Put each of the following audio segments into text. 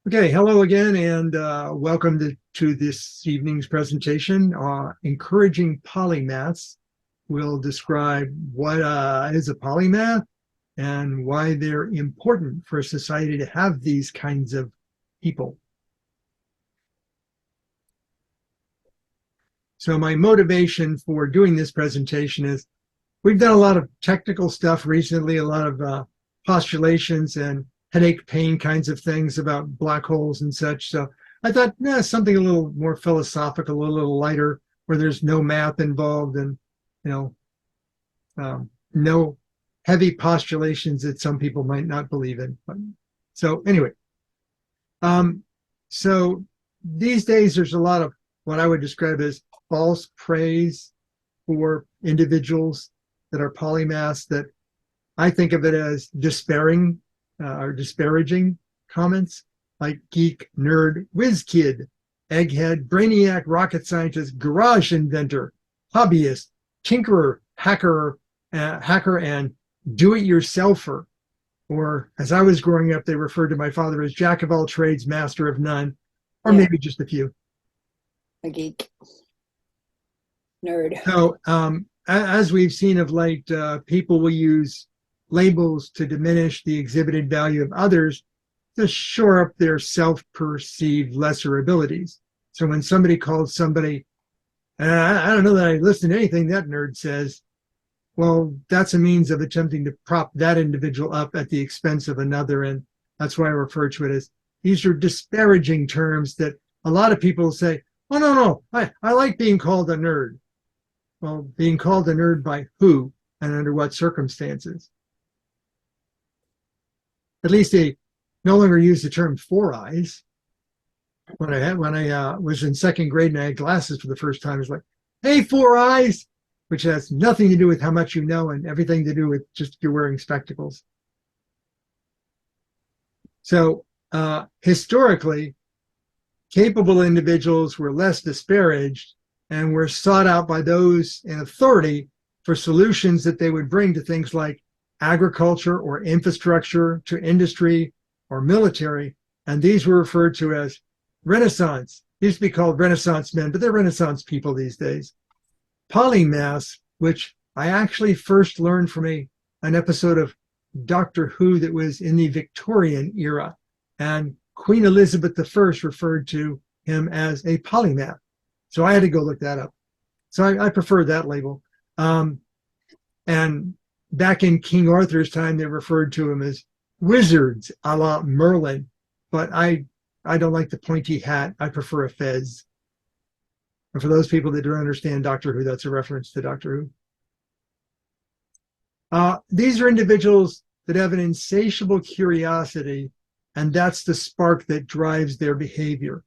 Okay, hello again, and welcome to this evening's presentation. Encouraging Polymaths will describe what is a polymath and why they're important for society to have these kinds of people. So my motivation for doing this presentation is we've done a lot of technical stuff recently, a lot of postulations and headache pain kinds of things about black holes and such. So I thought, something a little more philosophical, a little lighter, where there's no math involved and, you know, no heavy postulations that some people might not believe in. So anyway, so these days there's a lot of what I would describe as false praise for individuals that are polymaths that I think of it as despairing or disparaging comments like geek, nerd, whiz kid, egghead, brainiac, rocket scientist, garage inventor, hobbyist, tinkerer, hacker, and do-it-yourselfer. Or as I was growing up, they referred to my father as jack of all trades, master of none, or maybe just a few. A geek, nerd. So as we've seen of late, people will use labels to diminish the exhibited value of others to shore up their self-perceived lesser abilities. So when somebody calls somebody, I don't know that I listen to anything that nerd says, well, that's a means of attempting to prop that individual up at the expense of another. And that's why I refer to it as, these are disparaging terms that a lot of people say, oh, no, I like being called a nerd. Well, being called a nerd by who and under what circumstances? At least they no longer use the term four eyes. When I was in second grade and I had glasses for the first time, it was like, hey, four eyes, which has nothing to do with how much you know and everything to do with just you're wearing spectacles. So historically, capable individuals were less disparaged and were sought out by those in authority for solutions that they would bring to things like agriculture or infrastructure, to industry or military. And these were referred to as Renaissance. They used to be called Renaissance men, but they're Renaissance people these days. Polymaths, which I actually first learned from an episode of Doctor Who that was in the Victorian era. And Queen Elizabeth I referred to him as a polymath. So I had to go look that up. So I prefer that label. And back in King Arthur's time, they referred to him as wizards, a la Merlin. But I don't like the pointy hat. I prefer a fez. And for those people that don't understand Doctor Who, that's a reference to Doctor Who. These are individuals that have an insatiable curiosity, and that's the spark that drives their behavior.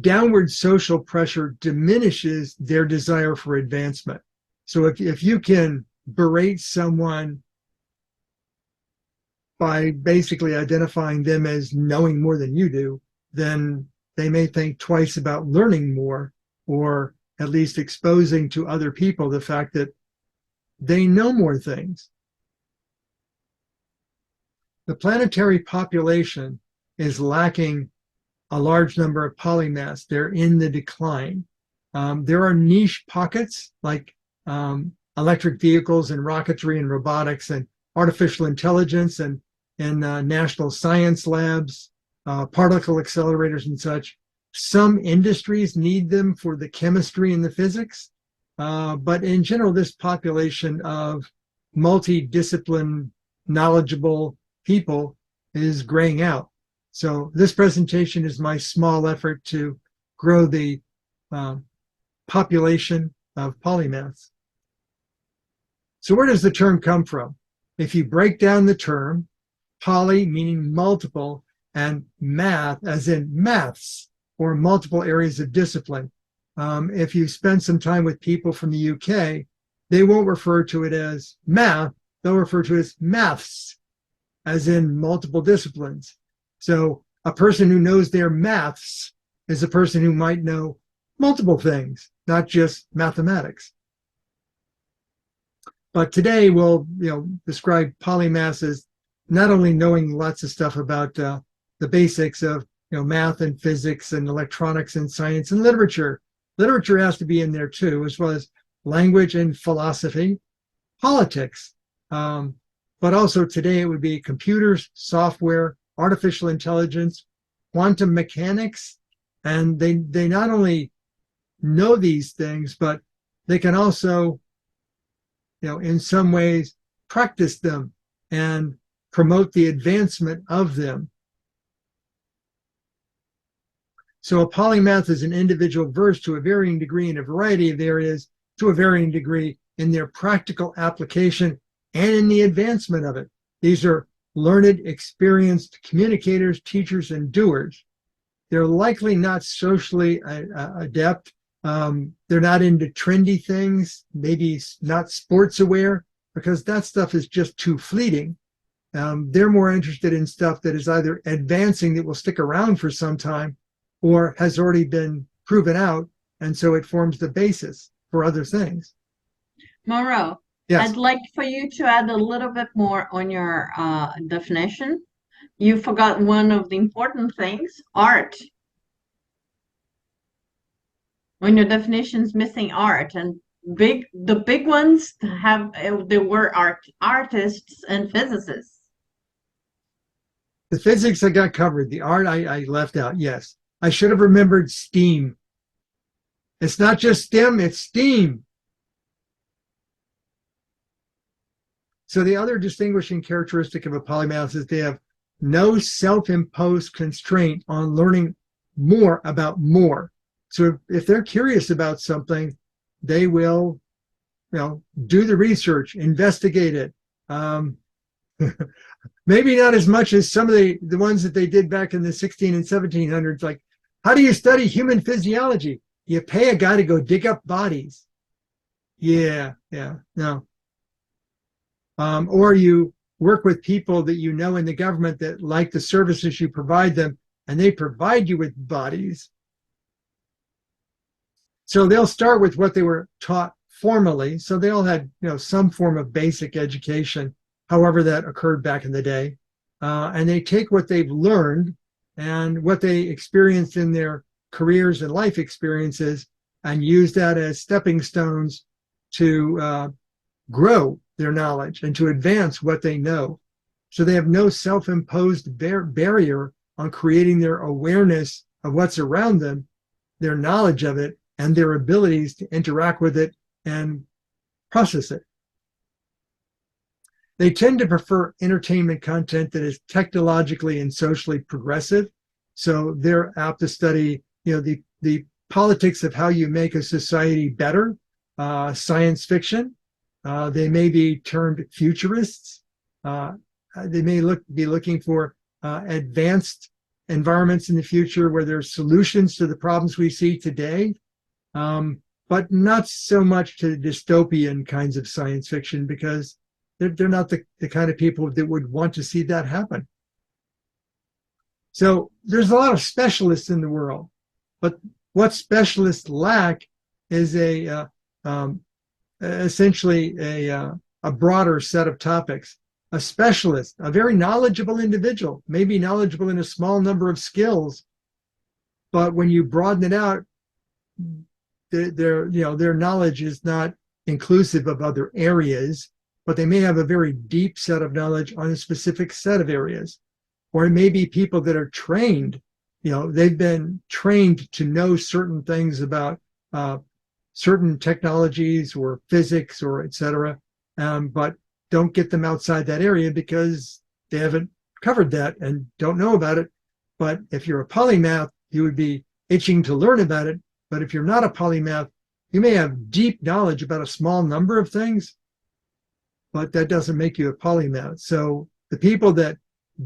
Downward social pressure diminishes their desire for advancement. So if you can berate someone by basically identifying them as knowing more than you do, then they may think twice about learning more, or at least exposing to other people the fact that they know more things. The planetary population is lacking a large number of polymaths. They're in the decline. There are niche pockets like electric vehicles and rocketry and robotics and artificial intelligence and national science labs, particle accelerators and such. Some industries need them for the chemistry and the physics, but in general, this population of multidiscipline, knowledgeable people is graying out. So this presentation is my small effort to grow the population of polymaths. So where does the term come from? If you break down the term, poly meaning multiple, and math as in maths, or multiple areas of discipline. If you spend some time with people from the UK, they won't refer to it as math, they'll refer to it as maths, as in multiple disciplines. So a person who knows their maths is a person who might know multiple things, not just mathematics. But today we'll describe polymaths as not only knowing lots of stuff about the basics of math and physics and electronics and science and literature. Literature has to be in there too, as well as language and philosophy, politics. But also today it would be computers, software, artificial intelligence, quantum mechanics. And they not only know these things, but they can also, in some ways practice them and promote the advancement of them. So a polymath is an individual versed to a varying degree in a variety of areas, to a varying degree in their practical application and in the advancement of it. These are learned, experienced communicators, teachers, and doers. They're likely not socially adept. They're not into trendy things, maybe not sports aware, because that stuff is just too fleeting. They're more interested in stuff that is either advancing, that will stick around for some time, or has already been proven out, and so it forms the basis for other things. Mauro, yes. I'd like for you to add a little bit more on your definition. You forgot one of the important things, art. On your definition's missing art, and the big ones there were artists and physicists. The physics I got covered. The art I left out. Yes. I should have remembered STEAM. It's not just STEM, it's STEAM. So the other distinguishing characteristic of a polymath is they have no self-imposed constraint on learning more about more. So if they're curious about something, they will, do the research, investigate it. Maybe not as much as some of the ones that they did back in the 16 and 1700s, like, how do you study human physiology? You pay a guy to go dig up bodies. Yeah, no. Or you work with people that you know in the government that like the services you provide them, and they provide you with bodies. So they'll start with what they were taught formally. So they all had, some form of basic education, however that occurred back in the day. And they take what they've learned and what they experienced in their careers and life experiences and use that as stepping stones to grow their knowledge and to advance what they know. So they have no self-imposed barrier on creating their awareness of what's around them, their knowledge of it, and their abilities to interact with it and process it. They tend to prefer entertainment content that is technologically and socially progressive. So they're apt to study, the politics of how you make a society better, science fiction. They may be termed futurists. They may be looking for advanced environments in the future where there's solutions to the problems we see today, but not so much to dystopian kinds of science fiction, because they're not the kind of people that would want to see that happen. So there's a lot of specialists in the world, but what specialists lack is essentially a broader set of topics. A specialist, a very knowledgeable individual, may be knowledgeable in a small number of skills, but when you broaden it out, their knowledge is not inclusive of other areas, but they may have a very deep set of knowledge on a specific set of areas. Or it may be people that are trained, they've been trained to know certain things about certain technologies or physics or et cetera, but don't get them outside that area because they haven't covered that and don't know about it. But if you're a polymath, you would be itching to learn about it. But if you're not a polymath, you may have deep knowledge about a small number of things, but that doesn't make you a polymath. So the people that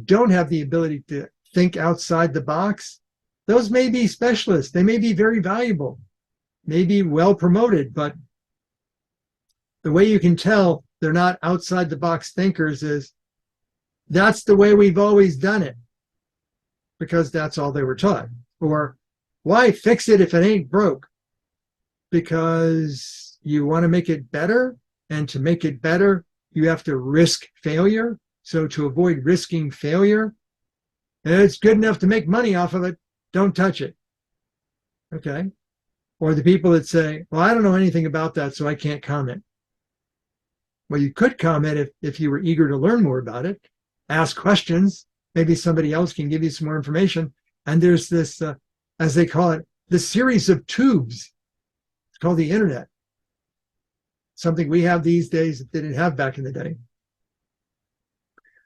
don't have the ability to think outside the box, those may be specialists. They may be very valuable, may be well promoted, but the way you can tell they're not outside the box thinkers is that's the way we've always done it, because that's all they were taught. Or why fix it if it ain't broke? Because you want to make it better, and to make it better, you have to risk failure. So to avoid risking failure, it's good enough to make money off of it. Don't touch it. Okay. Or the people that say, well, I don't know anything about that, so I can't comment. Well, you could comment if you were eager to learn more about it. Ask questions. Maybe somebody else can give you some more information. And there's this, as they call it, the series of tubes. It's called the internet. Something we have these days that they didn't have back in the day.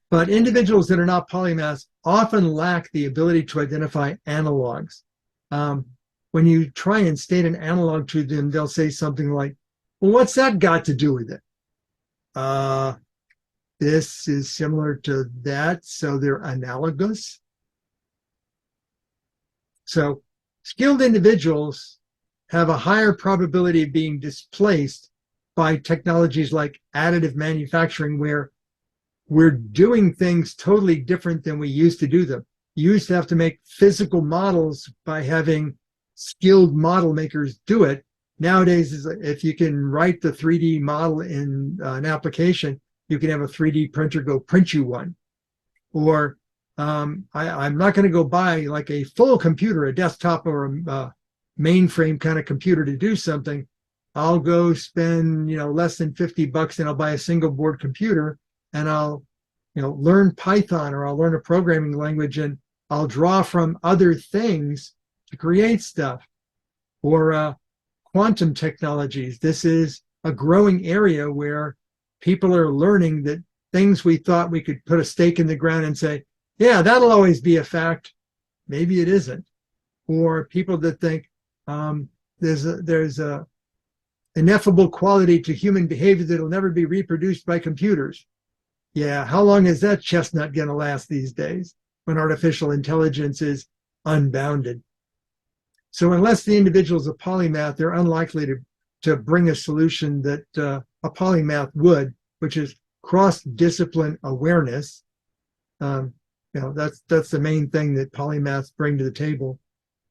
But individuals that are not polymaths often lack the ability to identify analogs. When you try and state an analog to them, they'll say something like, well, what's that got to do with it? This is similar to that, so they're analogous. So skilled individuals have a higher probability of being displaced by technologies like additive manufacturing, where we're doing things totally different than we used to do them. You used to have to make physical models by having skilled model makers do it. Nowadays, if you can write the 3D model in an application, you can have a 3D printer go print you one. Or I'm not going to go buy like a full computer, a desktop or a mainframe kind of computer to do something. I'll go spend, less than $50 and I'll buy a single board computer, and I'll, learn Python, or I'll learn a programming language, and I'll draw from other things to create stuff. Or quantum technologies. This is a growing area where people are learning that things we thought we could put a stake in the ground and say, yeah, that'll always be a fact. Maybe it isn't. Or people that think there's a ineffable quality to human behavior that'll never be reproduced by computers. Yeah, how long is that chestnut going to last these days when artificial intelligence is unbounded? So unless the individual is a polymath, they're unlikely to bring a solution that a polymath would, which is cross-discipline awareness. That's the main thing that polymaths bring to the table.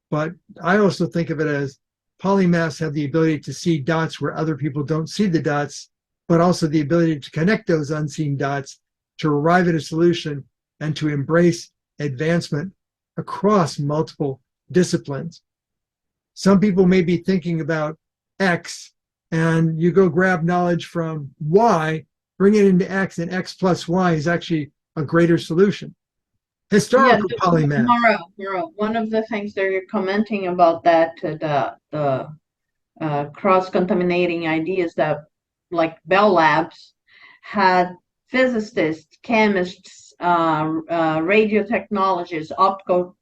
But I also think of it as polymaths have the ability to see dots where other people don't see the dots, but also the ability to connect those unseen dots to arrive at a solution and to embrace advancement across multiple disciplines. Some people may be thinking about X, and you go grab knowledge from Y, bring it into X, and X plus Y is actually a greater solution. Historical polymath. Mara, one of the things that you're commenting about that, the cross-contaminating ideas, that like Bell Labs had physicists, chemists, radio technologists, optical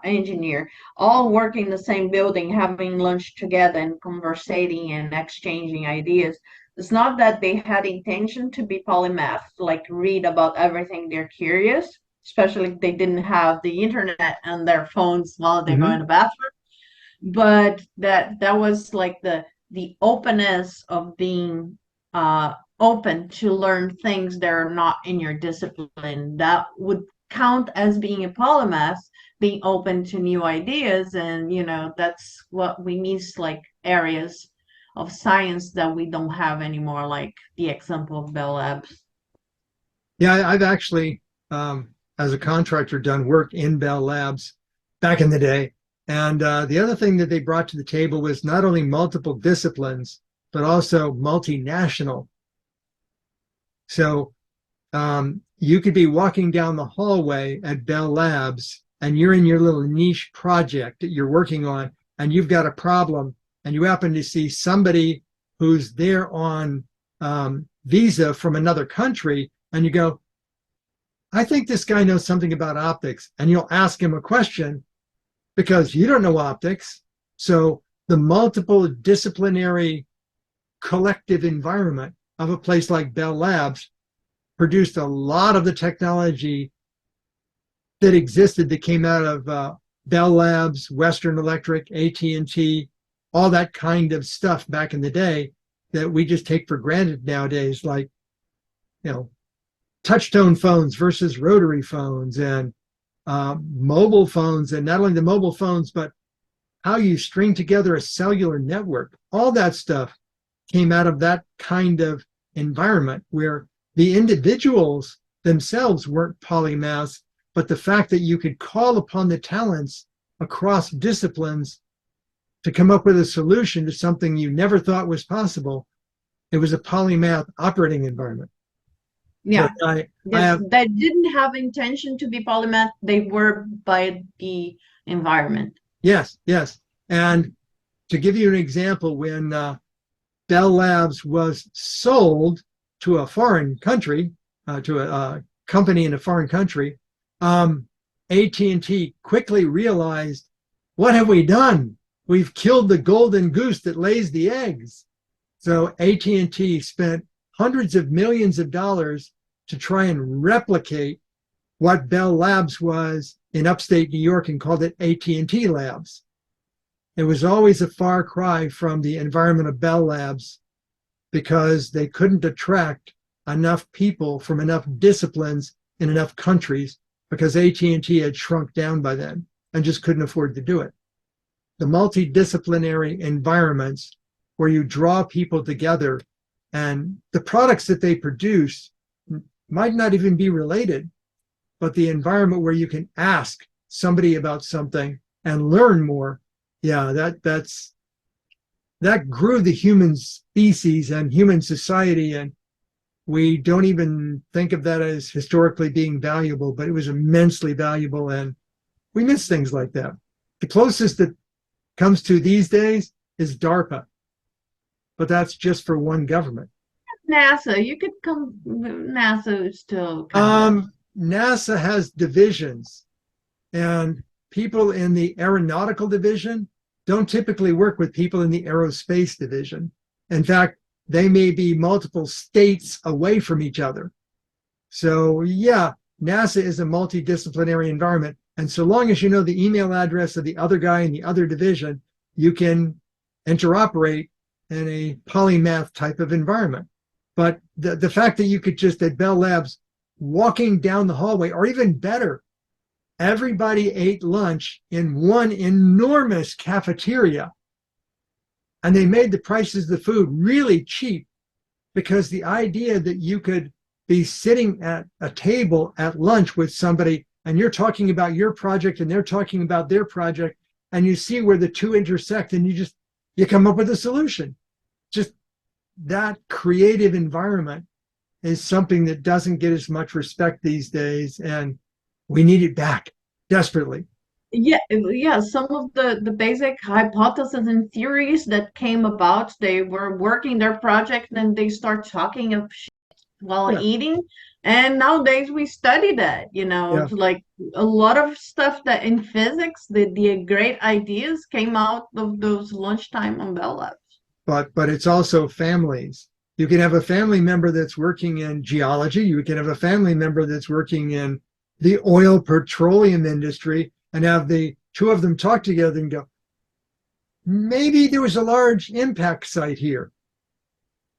engineer, all working in the same building, having lunch together and conversating and exchanging ideas. It's not that they had intention to be polymath, like read about everything. They're curious, especially if they didn't have the internet and their phones while they go in the bathroom. But that was like the openness of being open to learn things that are not in your discipline. That would count as being a polymath, being open to new ideas. And that's what we miss, like areas of science that we don't have anymore, like the example of Bell Labs. Yeah, I've actually, as a contractor, done work in Bell Labs back in the day. And the other thing that they brought to the table was not only multiple disciplines, but also multinational. So you could be walking down the hallway at Bell Labs, and you're in your little niche project that you're working on, and you've got a problem, and you happen to see somebody who's there on visa from another country, and you go, I think this guy knows something about optics. And you'll ask him a question because you don't know optics. So the multiple disciplinary collective environment of a place like Bell Labs produced a lot of the technology that existed that came out of Bell Labs, Western Electric, AT&T, all that kind of stuff back in the day that we just take for granted nowadays, like, touch-tone phones versus rotary phones, and mobile phones, and not only the mobile phones, but how you string together a cellular network. All that stuff came out of that kind of environment where the individuals themselves weren't polymaths, but the fact that you could call upon the talents across disciplines to come up with a solution to something you never thought was possible. It was a polymath operating environment. Yeah. So I Yes, have, they didn't have intention to be polymath. They were by the environment. yes, yes. And to give you an example, when Bell Labs was sold to a foreign country, to a company in a foreign country, AT&T quickly realized, what have we done? We've killed the golden goose that lays the eggs. So AT&T spent hundreds of millions of dollars to try and replicate what Bell Labs was in upstate New York and called it AT&T Labs. It was always a far cry from the environment of Bell Labs because they couldn't attract enough people from enough disciplines in enough countries because AT&T had shrunk down by then and just couldn't afford to do it. The multidisciplinary environments where you draw people together and the products that they produce might not even be related, but the environment where you can ask somebody about something and learn more, yeah, that grew the human species and human society, and we don't even think of that as historically being valuable, but it was immensely valuable, and we miss things like that. The closest that comes to these days is DARPA, but that's just for one government. NASA, you could come. NASA is still kind of. NASA has divisions, and people in the aeronautical division don't typically work with people in the aerospace division. In fact, they may be multiple states away from each other. So yeah, NASA is a multidisciplinary environment. And so long as you know the email address of the other guy in the other division, you can interoperate in a polymath type of environment. But the fact that you could just, at Bell Labs, walking down the hallway, or even better, everybody ate lunch in one enormous cafeteria. And they made the prices of the food really cheap because the idea that you could be sitting at a table at lunch with somebody and you're talking about your project and they're talking about their project, and you see where the two intersect and you come up with a solution. Just that creative environment is something that doesn't get as much respect these days, and we need it back desperately. Yeah. Some of the basic hypotheses and theories that came about, they were working their project and they start talking of shit while Yeah. eating. And nowadays we study that, Yeah. it's like a lot of stuff that in physics, the great ideas came out of those lunchtime on Bell Labs. But it's also families. You can have a family member that's working in geology. You can have a family member that's working in the oil petroleum industry, and have the two of them talk together and go, maybe there was a large impact site here.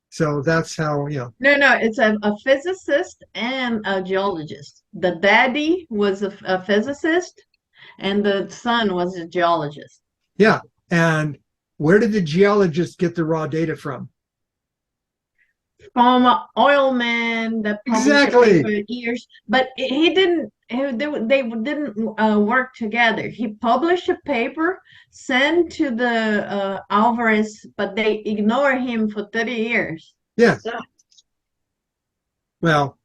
So that's how, No, it's a physicist and a geologist. The daddy was a physicist and the son was a geologist. Yeah. And where did the geologist get the raw data from? From oil man that published Exactly. a paper years, but they didn't work together. He published a paper, sent to the Alvarez, but they ignore him for 30 years. Yeah. Well,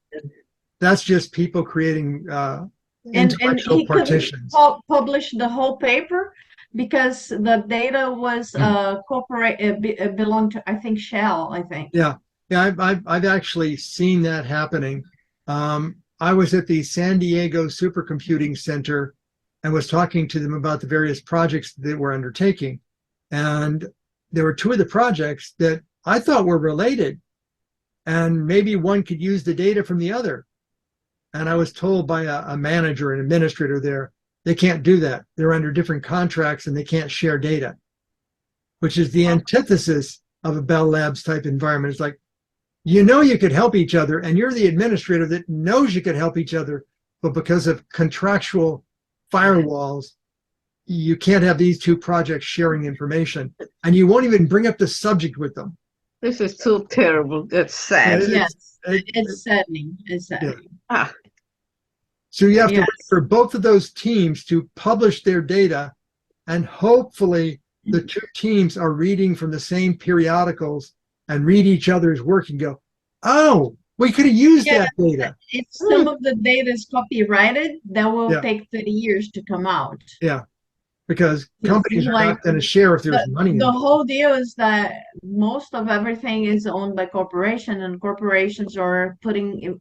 that's just people creating And intellectual he couldn't partitions. publish the whole paper because the data was belonged to, I think, Shell, I think. Yeah. Yeah, I've actually seen that happening. I was at the San Diego Supercomputing Center and was talking to them about the various projects that they were undertaking. And there were two of the projects that I thought were related, and maybe one could use the data from the other. And I was told by a manager, an administrator there, they can't do that. They're under different contracts and they can't share data, which is the antithesis of a Bell Labs type environment. It's like, you could help each other, and you're the administrator that knows you could help each other, but because of contractual firewalls, you can't have these two projects sharing information, and you won't even bring up the subject with them. This is so terrible. That's sad. Yes, it's saddening. It's saddening. Ah, So you have to Yes. wait for both of those teams to publish their data, and hopefully the two teams are reading from the same periodicals and read each other's work and go, oh, we could have used Yeah. that data. If some of the data is copyrighted, that will Yeah. take 30 years to come out. Yeah, because It's companies are like not going to share if there's money The involved. whole deal is that most of everything is owned by corporations, and corporations are putting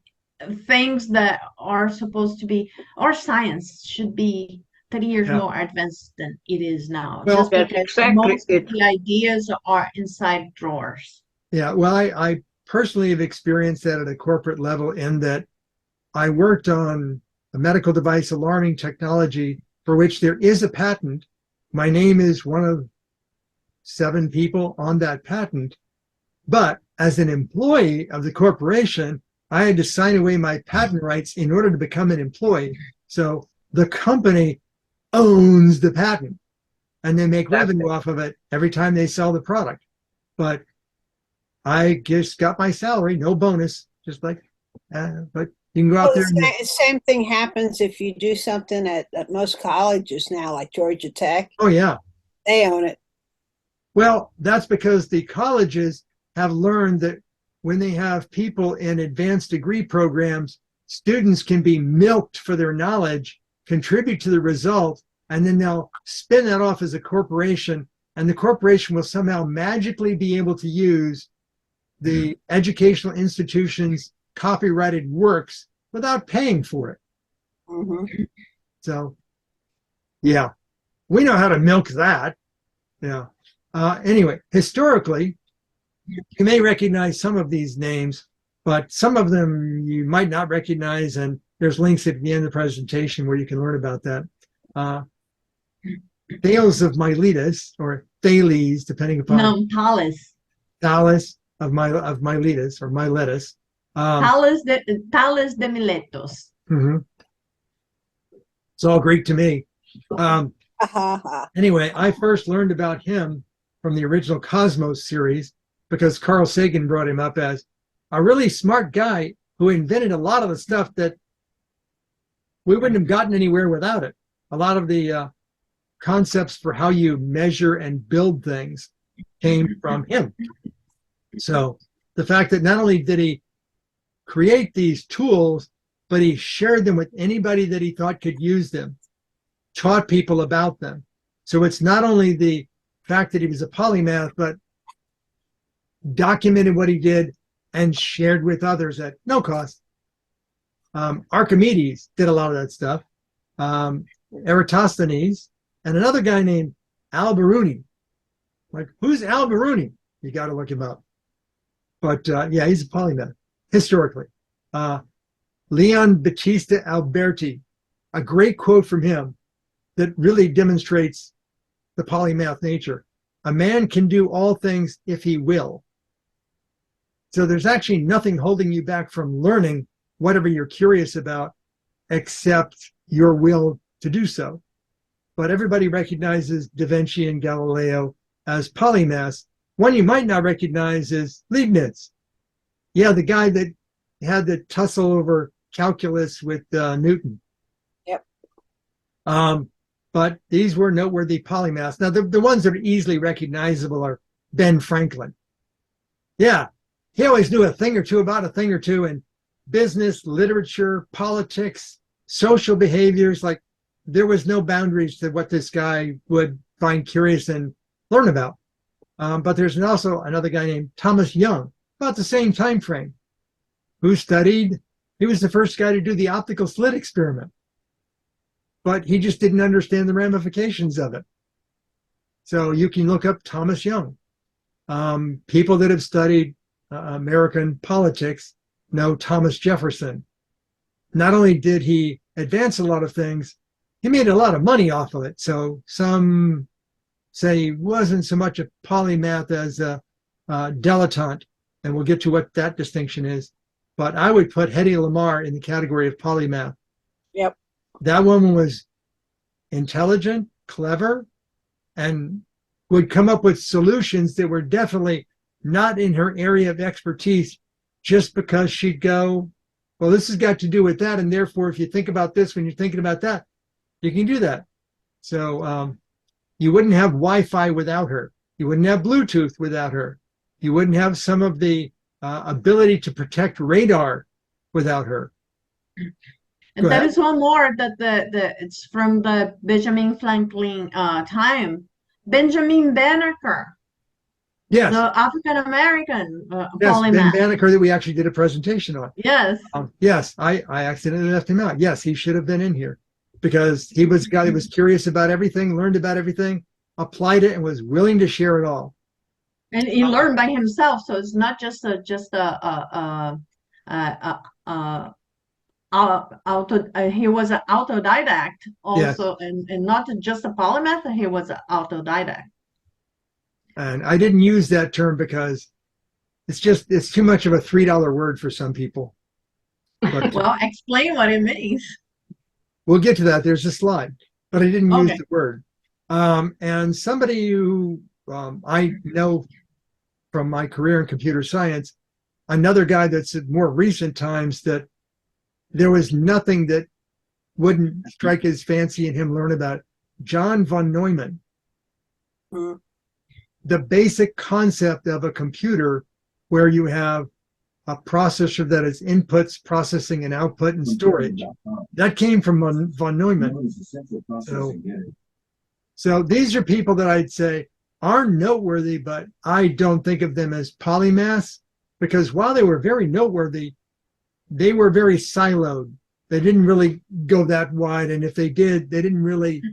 things that are supposed to be, our science should be 30 years Yeah. more advanced than it is now. Well, just that's because exactly most of it. the ideas are inside drawers. Yeah, well, I personally have experienced that at a corporate level in that I worked on a medical device alarming technology for which there is a patent. My name is one of 7 people on that patent. But as an employee of the corporation, I had to sign away my patent rights in order to become an employee. So the company owns the patent and they make That's revenue off of it every time they sell the product. But I just got my salary, no bonus, just like, but you can go out Well, there and the same thing happens if you do something at most colleges now, like Georgia Tech. oh yeah. They own it. Well, that's because the colleges have learned that when they have people in advanced degree programs, students can be milked for their knowledge, contribute to the result, and then they'll spin that off as a corporation, and the corporation will somehow magically be able to use the educational institution's copyrighted works without paying for it. Mhm. So, yeah, we know how to milk that. Yeah. Anyway, historically, you may recognize some of these names, but some of them you might not recognize, and there's links at the end of the presentation where you can learn about that. Thales of Miletus, or Thales, depending upon No, Thales. Thales of Miletus or Miletus. Thales de Miletus. Mhm. It's all Greek to me. Ha ha ha. Anyway, I first learned about him from the original Cosmos series because Carl Sagan brought him up as a really smart guy who invented a lot of the stuff that we wouldn't have gotten anywhere without it. A lot of the concepts for how you measure and build things came from him. So the fact that not only did he create these tools, but he shared them with anybody that he thought could use them, taught people about them. So it's not only the fact that he was a polymath, but documented what he did and shared with others at no cost. Archimedes did a lot of that stuff. Eratosthenes, and another guy named Al-Biruni. Like, who's Al-Biruni? You got to look him up. But yeah, he's a polymath, historically. Leon Battista Alberti, a great quote from him that really demonstrates the polymath nature. A man can do all things if he will. So there's actually nothing holding you back from learning whatever you're curious about, except your will to do so. But everybody recognizes Da Vinci and Galileo as polymaths. One you might not recognize is Leibniz. Yeah, the guy that had the tussle over calculus with Newton. Yep. But these were noteworthy polymaths. Now, the ones that are easily recognizable are Ben Franklin. Yeah, he always knew a thing or two about a thing or two in business, literature, politics, social behaviors. Like, there was no boundaries to what this guy would find curious and learn about. But there's also another guy named Thomas Young, about the same time frame, who studied. He was the first guy to do the optical slit experiment, but he just didn't understand the ramifications of it. So you can look up Thomas Young. People that have studied American politics know Thomas Jefferson. Not only did he advance a lot of things, he made a lot of money off of it. So some say he wasn't so much a polymath as a dilettante, and we'll get to what that distinction is. But I would put Hedy Lamarr in the category of polymath. Yep. That woman was intelligent, clever, and would come up with solutions that were definitely not in her area of expertise just because she'd go well, this has got to do with that, and therefore, if you think about this when you're thinking about that, you can do that. So you wouldn't have Wi-Fi without her. You wouldn't have Bluetooth without her. You wouldn't have some of the ability to protect radar without her. And there is one more that it's from the Benjamin Franklin time. Benjamin Banneker, Yes. the African American Yes, Ben polymath. Banneker that we actually did a presentation on. Yes. Yes, I accidentally left him out. Yes, he should have been in here because he was a guy that was curious about everything, learned about everything, applied it, and was willing to share it all. And he learned by himself, so it's not just he was an autodidact also, and not just a polymath. He was an autodidact. And I didn't use that term because it's too much of a $3 word for some people. But Well, explain what it means. we'll get to that. There's a slide, but I didn't use Okay. the word. And somebody who I know from my career in computer science, another guy that's at more recent times that there was nothing that wouldn't strike his fancy and him learn about, John von Neumann. Mhm. The basic concept of a computer where you have a processor that is inputs, processing, and output and storage. That came from von Neumann. So these are people that I'd say are noteworthy, but I don't think of them as polymaths because while they were very noteworthy, they were very siloed. They didn't really go that wide, and if they did, they didn't really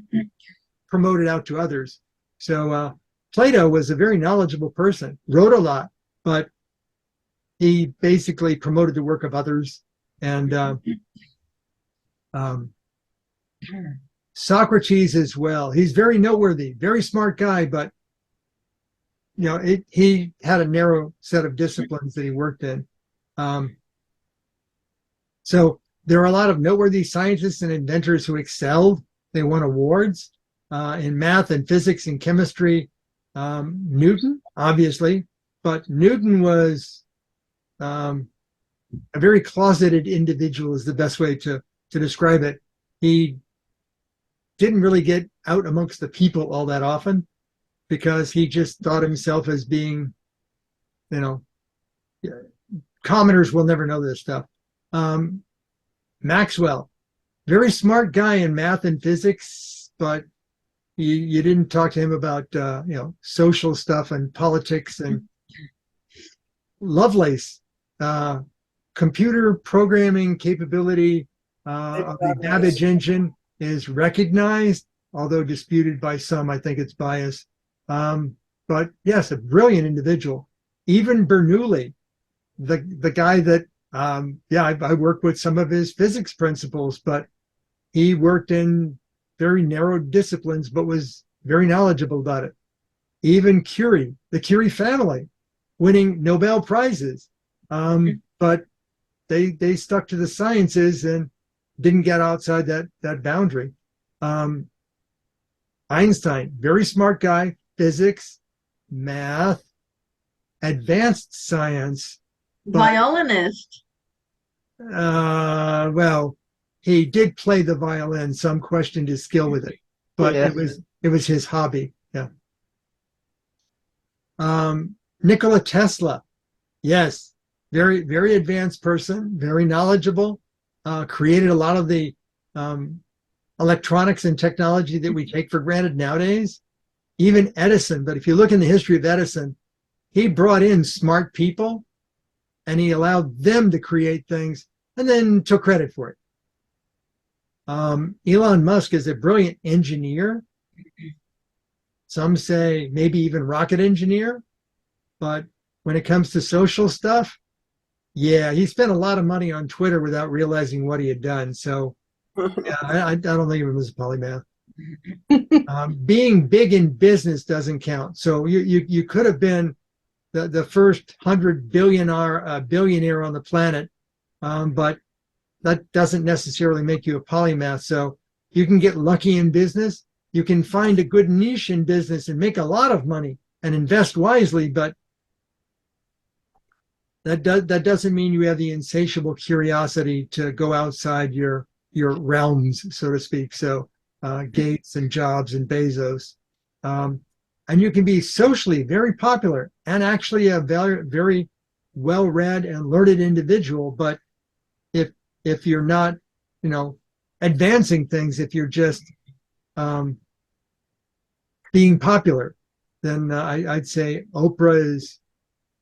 promote it out to others. So Plato was a very knowledgeable person, wrote a lot, but he basically promoted the work of others. And Socrates as well. He's very noteworthy, very smart guy, but he had a narrow set of disciplines that he worked in. So there are a lot of noteworthy scientists and inventors who excelled. They won awards in math and physics and chemistry. Newton, obviously, but Newton was a very closeted individual is the best way to describe it. He didn't really get out amongst the people all that often because he just thought himself as being, commoners will never know this stuff. Maxwell, very smart guy in math and physics, but you didn't talk to him about social stuff and politics. And Lovelace, computer programming capability of the Babbage engine is recognized, although disputed by some. I think it's biased. But yes, a brilliant individual. Even Bernoulli, the guy that I worked with some of his physics principles, but he worked in very narrow disciplines, but was very knowledgeable about it. Even Curie, the Curie family, winning Nobel Prizes, but they stuck to the sciences and didn't get outside that boundary. Einstein, very smart guy, physics, math, advanced science. Violinist. Well, he did play the violin. Some questioned his skill with it, but Yeah. it was his hobby. Yeah. Nikola Tesla, yes, very, very advanced person, very knowledgeable, created a lot of the electronics and technology that we take for granted nowadays. Even Edison, but if you look in the history of Edison, he brought in smart people and he allowed them to create things and then took credit for it. Elon Musk is a brilliant engineer. Some say maybe even rocket engineer. But when it comes to social stuff, yeah, he spent a lot of money on Twitter without realizing what he had done. So yeah, I don't think of him as a polymath. Being big in business doesn't count. So you could have been the first 100 billionaire on the planet, but that doesn't necessarily make you a polymath. So you can get lucky in business. You can find a good niche in business and make a lot of money and invest wisely, but That doesn't mean you have the insatiable curiosity to go outside your realms, so to speak. So Gates and Jobs and Bezos, and you can be socially very popular and actually a very, very well-read and learned individual. But if you're not, advancing things, if you're just being popular, then I'd say Oprah is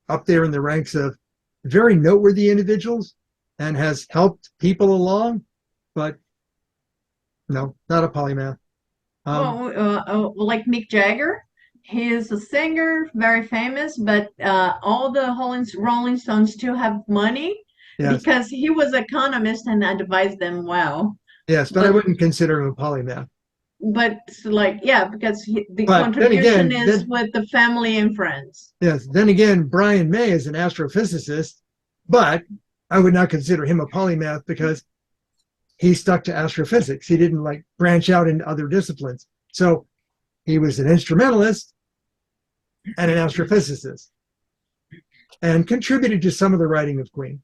up there in the ranks of very noteworthy individuals and has helped people along, but no, not a polymath. Like Mick Jagger, he's a singer, very famous, but all the Rolling Stones still have money Yes, because he was economist and advised them well. yes, but I wouldn't consider him a polymath. But because the But then contribution again, is with the family and friends. Yes, then again, Brian May is an astrophysicist, but I would not consider him a polymath because he stuck to astrophysics. He didn't branch out into other disciplines. So he was an instrumentalist and an astrophysicist and contributed to some of the writing of Queen.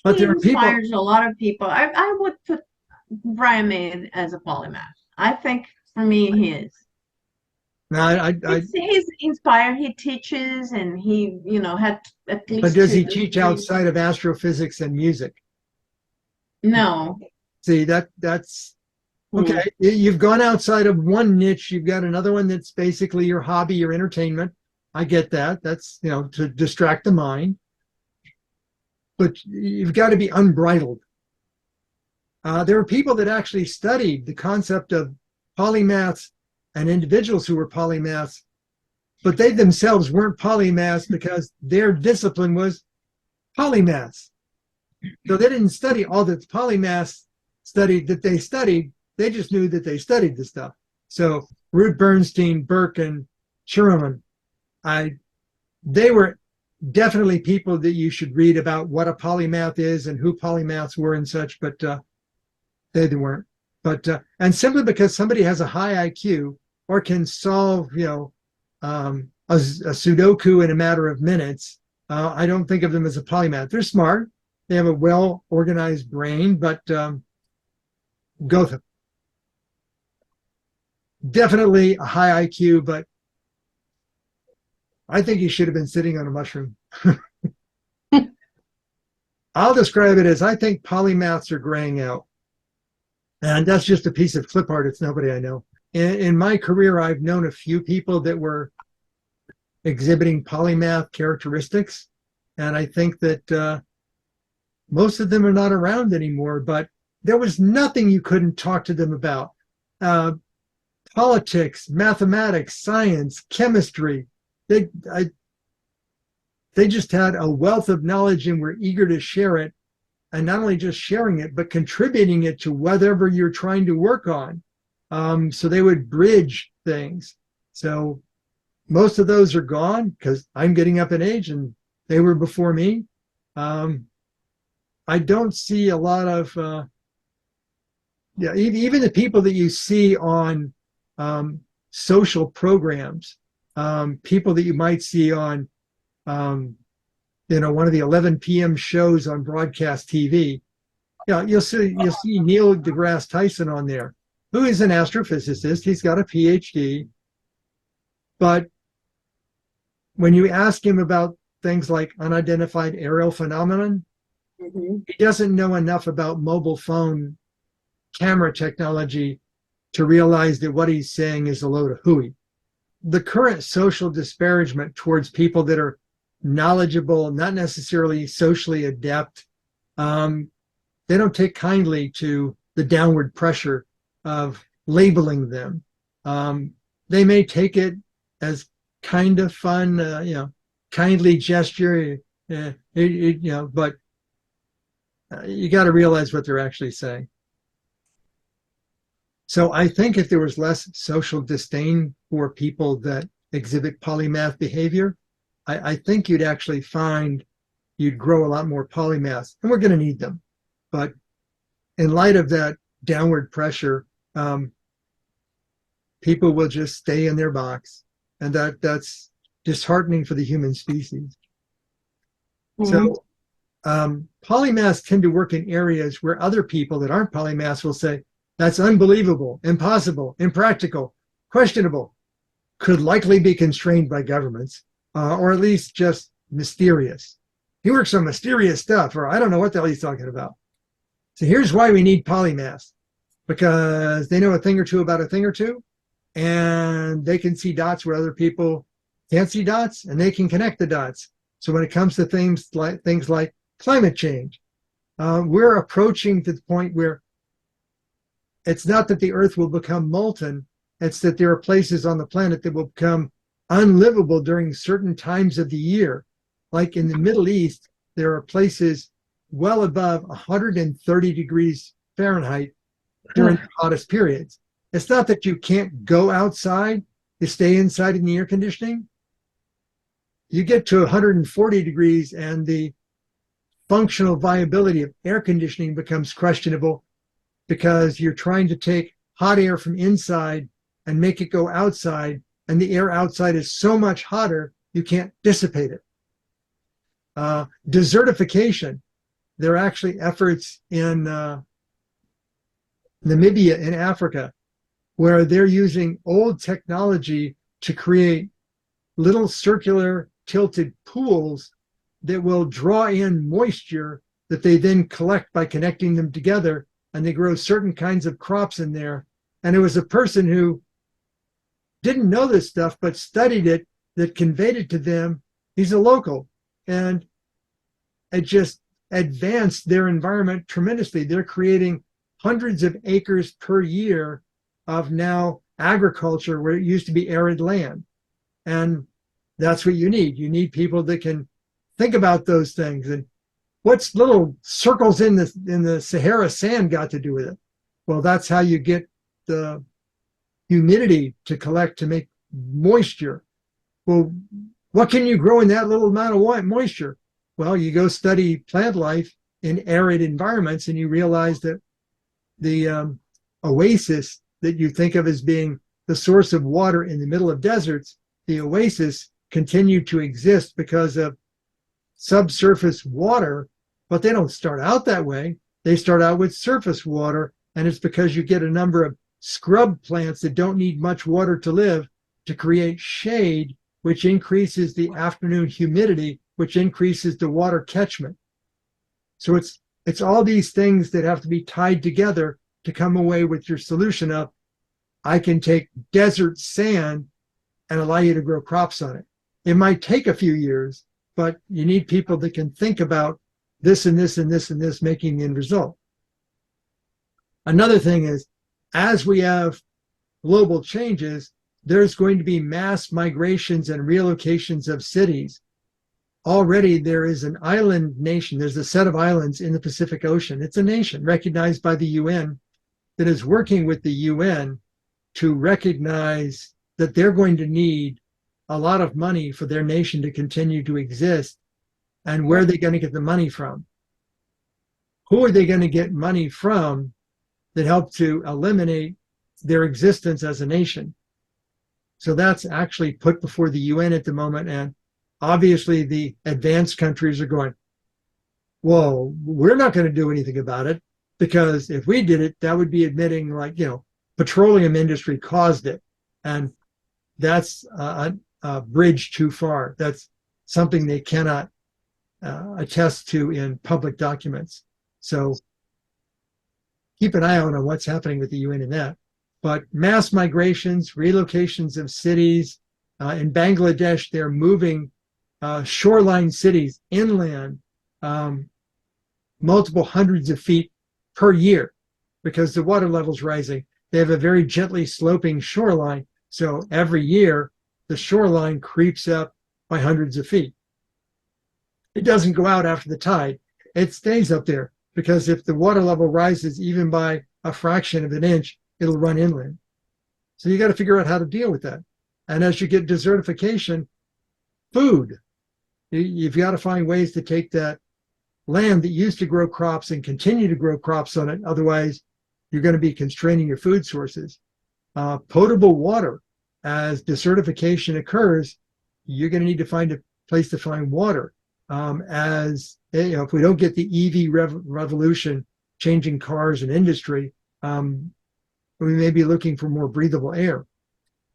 But He there are people. inspires a lot of people. I would put Brian May as a polymath. I think for me he is. No, He's inspired. He teaches, and he had at least. but does he 2 teach degrees. outside of astrophysics and music? No. See, that's okay. You've gone outside of one niche. You've got another one that's basically your hobby, your entertainment. I get that. That's, to distract the mind. But you've got to be unbridled. There are people that actually studied the concept of polymaths and individuals who were polymaths, but they themselves weren't polymaths because their discipline was polymaths. So they didn't study all that polymaths studied that they studied. They just knew that they studied the stuff. So Ruth Bernstein, Burke, and Schumann, they were definitely people that you should read about what a polymath is and who polymaths were and such, but they weren't. But and simply because somebody has a high IQ or can solve, a Sudoku in a matter of minutes, I don't think of them as a polymath. They're smart. They have a well-organized brain, but Gotham. Definitely a high IQ, but I think he should have been sitting on a mushroom. I'll describe it as I think polymaths are graying out. And that's just a piece of clip art. It's nobody I know. In my career, I've known a few people that were exhibiting polymath characteristics. And I think that most of them are not around anymore, but there was nothing you couldn't talk to them about. Politics, mathematics, science, chemistry. They just had a wealth of knowledge and were eager to share it. And not only just sharing it, but contributing it to whatever you're trying to work on. So they would bridge things. So most of those are gone because I'm getting up in age and they were before me. I don't see a lot of, even the people that you see on social programs, people that you might see on, one of the 11 p.m. shows on broadcast TV. You'll see Neil deGrasse Tyson on there, who is an astrophysicist. He's got a PhD. But when you ask him about things like unidentified aerial phenomenon, he doesn't know enough about mobile phone camera technology to realize that what he's saying is a load of hooey. The current social disparagement towards people that are knowledgeable, not necessarily socially adept, they don't take kindly to the downward pressure of labeling them. They may take it as kind of fun, kindly gesture, but you got to realize what they're actually saying. So I think if there was less social disdain for people that exhibit polymath behavior, I think you'd actually find you'd grow a lot more polymaths, and we're going to need them. But in light of that downward pressure, people will just stay in their box, and that's disheartening for the human species. Mhm. So polymaths tend to work in areas where other people that aren't polymaths will say, that's unbelievable, impossible, impractical, questionable, could likely be constrained by governments, or at least just mysterious. He works on mysterious stuff, or I don't know what the hell he's talking about. So here's why we need polymaths, because they know a thing or two about a thing or two, and they can see dots where other people can't see dots, and they can connect the dots. So when it comes to things like climate change, we're approaching to the point where it's not that the Earth will become molten, it's that there are places on the planet that will become unlivable during certain times of the year. Like in the Middle East, there are places well above 130 degrees Fahrenheit during the hottest periods. It's not that you can't go outside, you stay inside in the air conditioning. You get to 140 degrees and the functional viability of air conditioning becomes questionable, because you're trying to take hot air from inside and make it go outside, and the air outside is so much hotter you can't dissipate it. Desertification. There are actually efforts in Namibia in Africa where they're using old technology to create little circular tilted pools that will draw in moisture that they then collect by connecting them together, and they grow certain kinds of crops in there. And it was a person who didn't know this stuff but studied it that conveyed it to them. He's a local, and it just advanced their environment tremendously. They're creating hundreds of acres per year of now agriculture where it used to be arid land. And that's what you need. You need people that can think about those things. And what's little circles in the Sahara sand got to do with it? Well, that's how you get the humidity to collect to make moisture. Well, what can you grow in that little amount of moisture? Well, you go study plant life in arid environments, and you realize that the oasis that you think of as being the source of water in the middle of deserts, the oasis continue to exist because of subsurface water, but they don't start out that way. They start out with surface water, and it's because you get a number of scrub plants that don't need much water to live to create shade, which increases the afternoon humidity, which increases the water catchment. So it's all these things that have to be tied together to come away with your solution of, I can take desert sand and allow you to grow crops on it. It might take a few years, but you need people that can think about this and this and this and this, making the end result. Another thing is, as we have global changes, there's going to be mass migrations and relocations of cities. Already there is an island nation. There's a set of islands in the Pacific Ocean. It's a nation recognized by the UN that is working with the UN to recognize that they're going to need a lot of money for their nation to continue to exist. And where are they going to get the money from? Who are they going to get money from that help to eliminate their existence as a nation? So that's actually put before the UN at the moment. And obviously the advanced countries are going, well, we're not going to do anything about it, because if we did it, that would be admitting, like, petroleum industry caused it. And that's a bridge too far. That's something they cannot attest to in public documents. So keep an eye out on what's happening with the UN in that. But mass migrations, relocations of cities. In Bangladesh, they're moving shoreline cities inland multiple hundreds of feet per year because the water level's rising. They have a very gently sloping shoreline. So every year, the shoreline creeps up by hundreds of feet. It doesn't go out after the tide. It stays up there, because if the water level rises even by a fraction of an inch, it'll run inland. So you got to figure out how to deal with that. And as you get desertification, food. You've got to find ways to take that land that used to grow crops and continue to grow crops on it. Otherwise, you're going to be constraining your food sources. Potable water. As desertification occurs, you're going to need to find a place to find water. As you know, if we don't get the EV revolution changing cars and industry, we may be looking for more breathable air.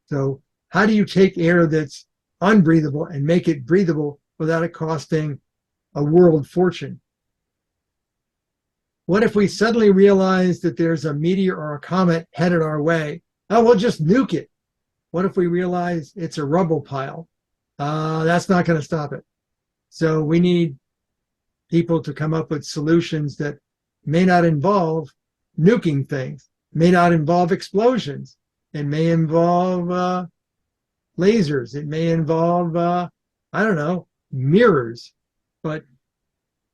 So how do you take air that's unbreathable and make it breathable without it costing a world fortune? What if we suddenly realize that there's a meteor or a comet headed our way? Oh, we'll just nuke it. What if we realize it's a rubble pile? That's not going to stop it. So we need people to come up with solutions that may not involve nuking things, may not involve explosions. It may involve lasers. It may involve, I don't know, mirrors. But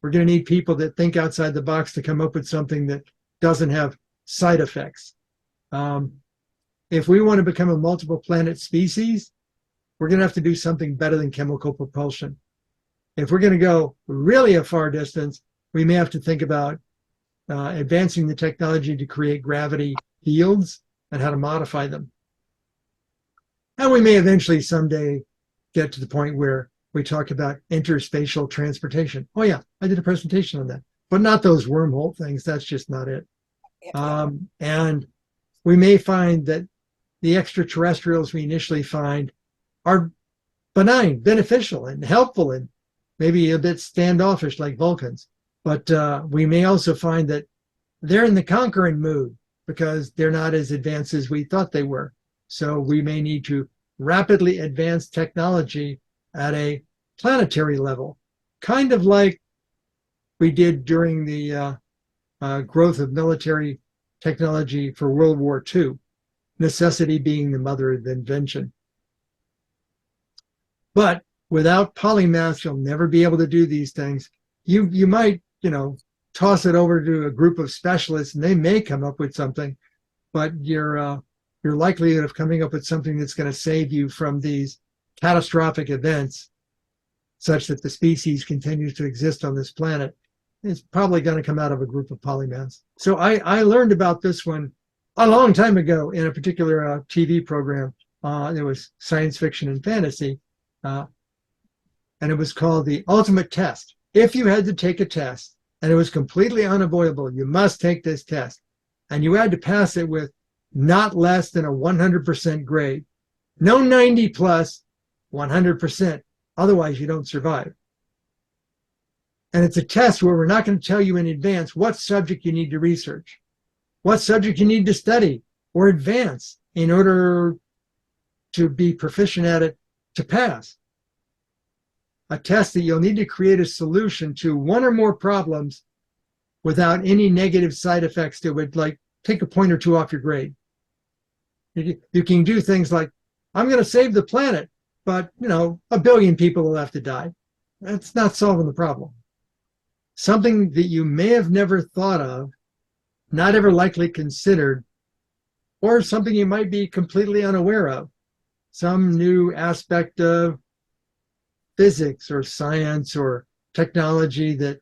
we're going to need people that think outside the box to come up with something that doesn't have side effects. If we want to become a multiple planet species, we're going to have to do something better than chemical propulsion. If we're going to go really a far distance, we may have to think about advancing the technology to create gravity fields and how to modify them. And we may eventually someday get to the point where we talk about interspatial transportation. Oh yeah, I did a presentation on that, but not those wormhole things. That's just not it. And we may find that the extraterrestrials we initially find are benign, beneficial, and helpful, and maybe a bit standoffish like Vulcans. But we may also find that they're in the conquering mood because they're not as advanced as we thought they were. So we may need to rapidly advance technology at a planetary level, kind of like we did during the growth of military technology for World War II, necessity being the mother of invention. But without polymaths, you'll never be able to do these things. You might, toss it over to a group of specialists and they may come up with something, but your likelihood of coming up with something that's going to save you from these catastrophic events such that the species continues to exist on this planet is probably going to come out of a group of polymaths. So I learned about this one a long time ago in a particular TV program. It was science fiction and fantasy, and it was called The Ultimate Test. If you had to take a test and it was completely unavoidable, you must take this test, and you had to pass it with not less than a 100% grade. No 90 plus, 100%. Otherwise, you don't survive. And it's a test where we're not going to tell you in advance what subject you need to research, what subject you need to study or advance in order to be proficient at it to pass. A test that you'll need to create a solution to one or more problems without any negative side effects that would take a point or two off your grade. You can do things like, I'm going to save the planet, but 1 billion people will have to die. That's not solving the problem. Something that you may have never thought of, not ever likely considered, or something you might be completely unaware of. Some new aspect of physics or science or technology that,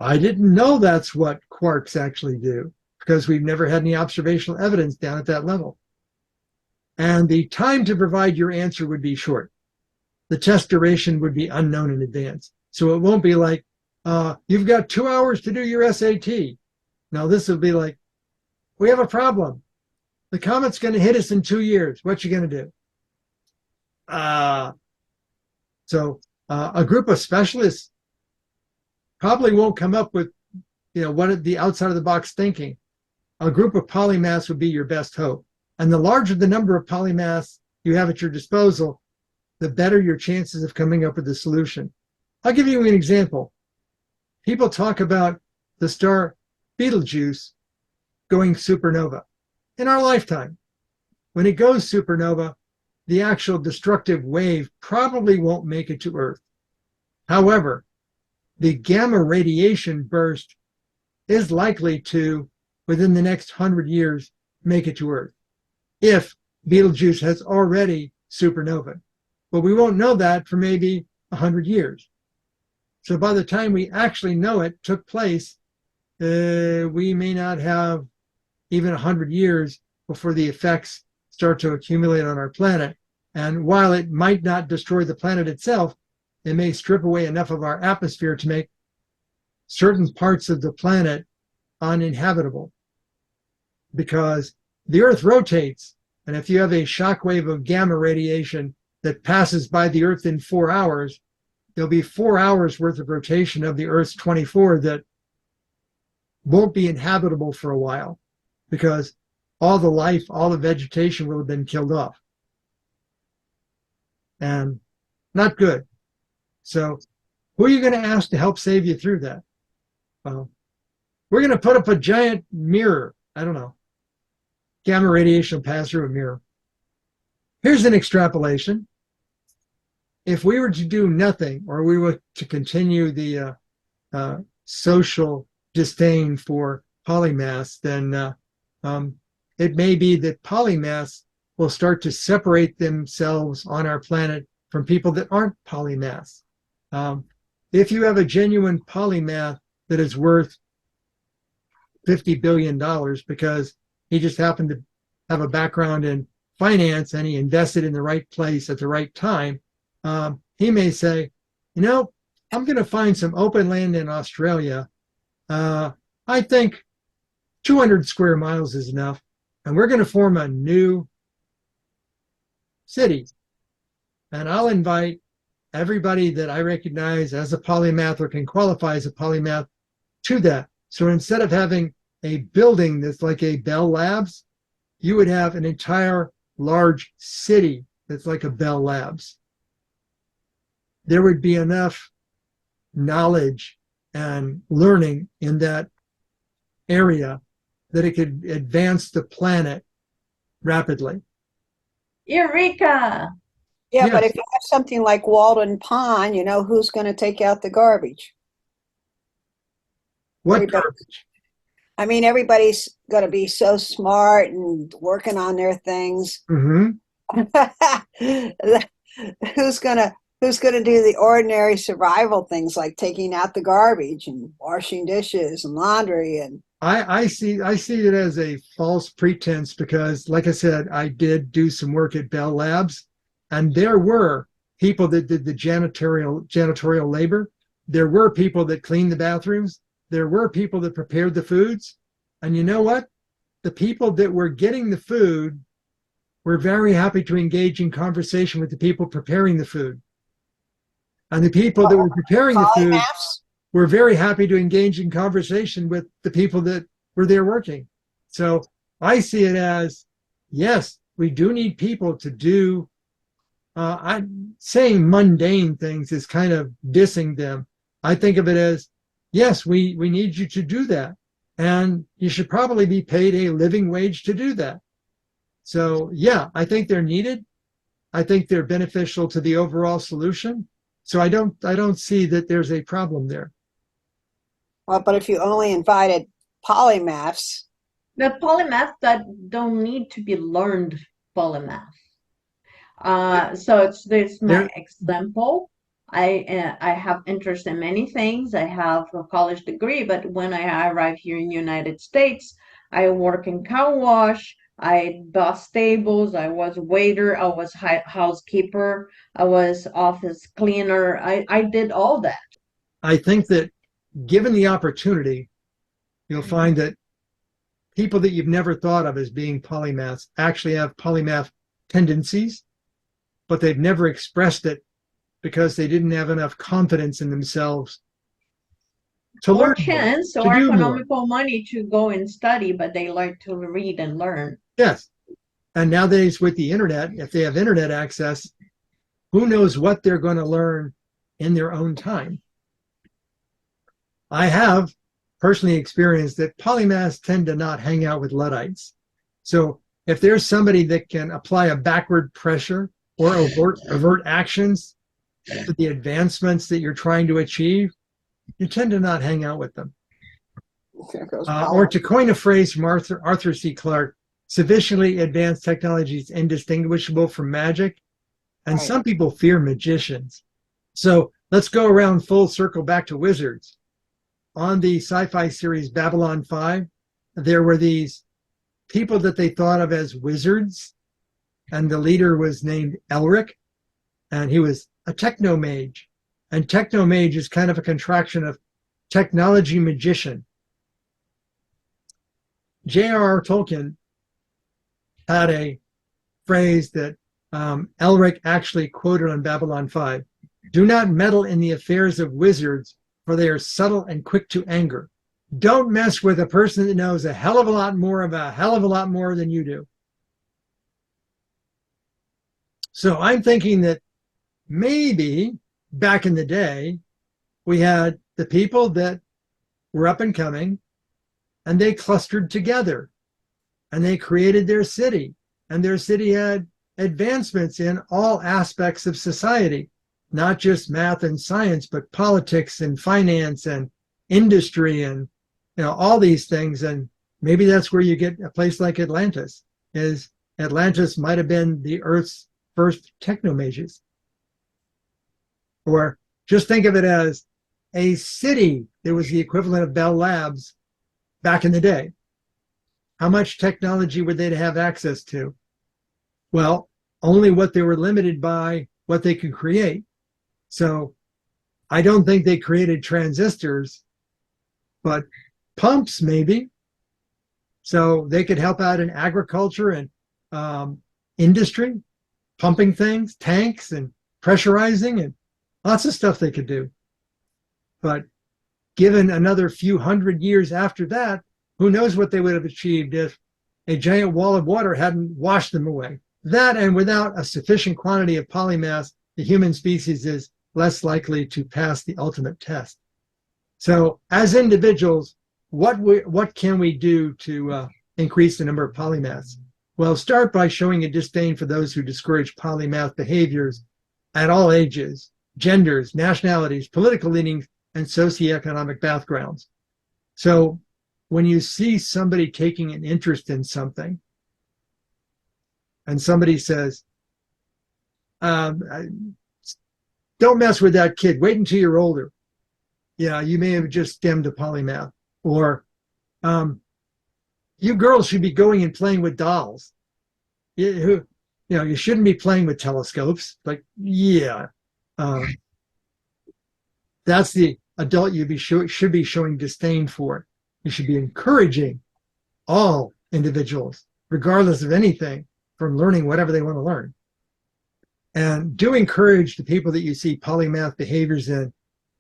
I didn't know that's what quarks actually do, because we've never had any observational evidence down at that level. And the time to provide your answer would be short. The test duration would be unknown in advance. So it won't be like, you've got 2 hours to do your SAT. No, this will be like, we have a problem. The comet's going to hit us in 2 years. What you going to do? So a group of specialists probably won't come up with, what the outside of the box thinking. A group of polymaths would be your best hope. And the larger the number of polymaths you have at your disposal, the better your chances of coming up with a solution. I'll give you an example. People talk about the star Betelgeuse going supernova. In our lifetime, when it goes supernova, the actual destructive wave probably won't make it to Earth. However, the gamma radiation burst is likely to, within the next 100 years, make it to Earth, if Betelgeuse has already supernovaed. But we won't know that for maybe 100 years. So by the time we actually know it took place, we may not have even 100 years before the effects start to accumulate on our planet And while it might not destroy the planet itself, it may strip away enough of our atmosphere to make certain parts of the planet uninhabitable. Because the Earth rotates, and if you have a shock wave of gamma radiation that passes by the Earth in 4 hours, there'll be 4 hours worth of rotation of the Earth's 24 that won't be inhabitable for a while, because all the life, all the vegetation will have been killed off. And not good. So who are you going to ask to help save you through that? We're going to put up a giant mirror. I don't know. Gamma radiation will pass through a mirror. Here's an extrapolation. If we were to do nothing, or we were to continue the social disdain for polymaths, then it may be that polymaths will start to separate themselves on our planet from people that aren't polymaths. If you have a genuine polymath that is worth $50 billion because he just happened to have a background in finance and he invested in the right place at the right time, he may say, you know, I'm going to find some open land in Australia. I think 200 square miles is enough, and we're going to form a new city. And I'll invite everybody that I recognize as a polymath or can qualify as a polymath to that. So instead of having a building that's like a Bell Labs, you would have an entire large city that's like a Bell Labs. There would be enough knowledge and learning in that area that it could advance the planet rapidly. Eureka! Yeah, Yes. but if you have something like Walden Pond, you know, who's going to take out the garbage? What Everybody- garbage? I mean, everybody's going to be so smart and working on their things. Mm-hmm. Who's gonna do the ordinary survival things like taking out the garbage and washing dishes and laundry? And I see it as a false pretense because, like I said, I did do some work at Bell Labs, and there were people that did the janitorial labor. There were people that cleaned the bathrooms. There were people that prepared the foods. And you know what? The people that were getting the food were very happy to engage in conversation with the people preparing the food. And the people that were preparing the food polymaths? were very happy to engage in conversation with the people that were there working. So I see it as, yes, we do need people to do, I'm saying mundane things is kind of dissing them. I think of it as, yes, we need you to do that. And you should probably be paid a living wage to do that. So yeah, I think they're needed. I think they're beneficial to the overall solution. So I don't see that there's a problem there. Well, but if you only invited polymaths, The polymaths that don't need to be learned polymath. So there's my There- example. I have interest in many things. I have a college degree, but when I arrived here in the United States, I work in car wash. I bus stables. I was waiter. I was housekeeper. I was office cleaner. I did all that. I think that given the opportunity, you'll find that people that you've never thought of as being polymaths actually have polymath tendencies, but they've never expressed it because they didn't have enough confidence in themselves to Or learn more, chance to or do more. economical money to go and study, but they like to read and learn. Yes. And nowadays with the internet, if they have internet access, who knows what they're going to learn in their own time. I have personally experienced that polymaths tend to not hang out with Luddites. So if there's somebody that can apply a backward pressure or avert actions to the advancements that you're trying to achieve, you tend to not hang out with them. there goes Or to coin a phrase from Arthur C. Clarke, sufficiently advanced technology is indistinguishable from magic. And Right. some people fear magicians. So let's go around full circle back to wizards. On the sci-fi series Babylon 5, there were these people that they thought of as wizards. and the leader was named Elric, and he was a technomage. And technomage is kind of a contraction of technology magician. J.R.R. Tolkien had a phrase that Elric actually quoted on Babylon 5. Do not meddle in the affairs of wizards, for they are subtle and quick to anger. Don't mess with a person that knows a hell of a lot more about a hell of a lot more than you do. So I'm thinking that maybe back in the day, we had the people that were up and coming, and they clustered together, and they created their city, and their city had advancements in all aspects of society, not just math and science, but politics and finance and industry and all these things. And maybe that's where you get a place like Atlantis. Is Atlantis might have been the Earth's first technomages. Or just think of it as a city that was the equivalent of Bell Labs back in the day. How much technology would they have access to? Well, only what they were limited by, what they could create. So I don't think they created transistors, but pumps maybe. So they could help out in agriculture and industry, pumping things, tanks and pressurizing and lots of stuff they could do. But given another few hundred years after that, who knows what they would have achieved if a giant wall of water hadn't washed them away. That, and without a sufficient quantity of polymaths, the human species is less likely to pass the ultimate test. So as individuals, what can we do to increase the number of polymaths? Well, start by showing a disdain for those who discourage polymath behaviors at all ages, genders, nationalities, political leanings, and socioeconomic backgrounds. So when you see somebody taking an interest in something, and somebody says, don't mess with that kid, wait until you're older. Yeah, you may have just stemmed a polymath. Or, you girls should be going and playing with dolls. You shouldn't be playing with telescopes. Like, yeah. That's the adult you should be showing disdain for. You should be encouraging all individuals, regardless of anything, from learning whatever they want to learn. And do encourage the people that you see polymath behaviors in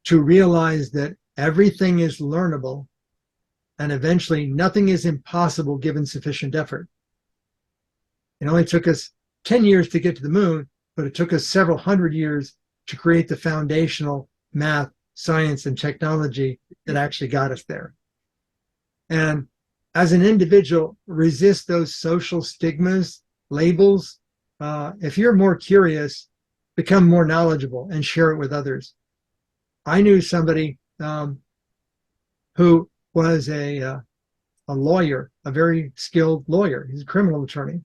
to realize that everything is learnable and eventually nothing is impossible given sufficient effort. It only took us 10 years to get to the moon, but it took us several hundred years to create the foundational math, science, and technology that actually got us there. And as an individual, resist those social stigmas, labels. If you're more curious, become more knowledgeable and share it with others. I knew somebody who was a lawyer, a very skilled lawyer. He's a criminal attorney.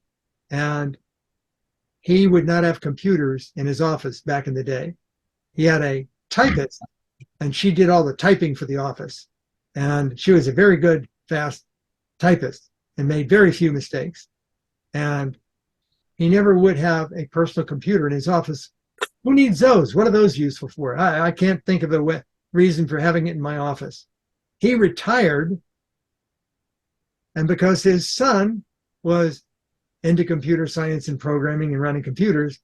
And he would not have computers in his office back in the day. He had a typist, and she did all the typing for the office. And she was a very good, fast typist and made very few mistakes. And he never would have a personal computer in his office. Who needs those? What are those useful for? I can't think of a reason for having it in my office. He retired, and because his son was into computer science and programming and running computers,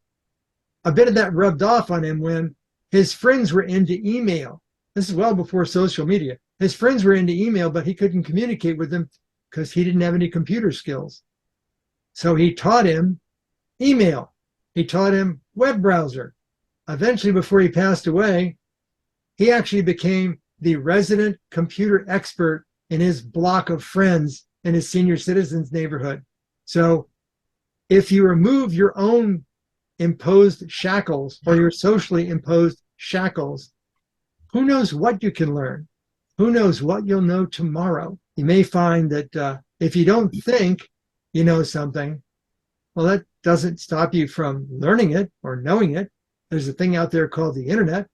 a bit of that rubbed off on him when his friends were into email. This is well before social media. His friends were into email, but he couldn't communicate with them because he didn't have any computer skills. So he taught him email. He taught him web browser. Eventually, before he passed away, he actually became the resident computer expert in his block of friends in his senior citizens neighborhood. So if you remove your own imposed shackles or your socially imposed shackles, who knows what you can learn? Who knows what you'll know tomorrow? You may find that if you don't think you know something, well, that doesn't stop you from learning it or knowing it. There's a thing out there called the internet.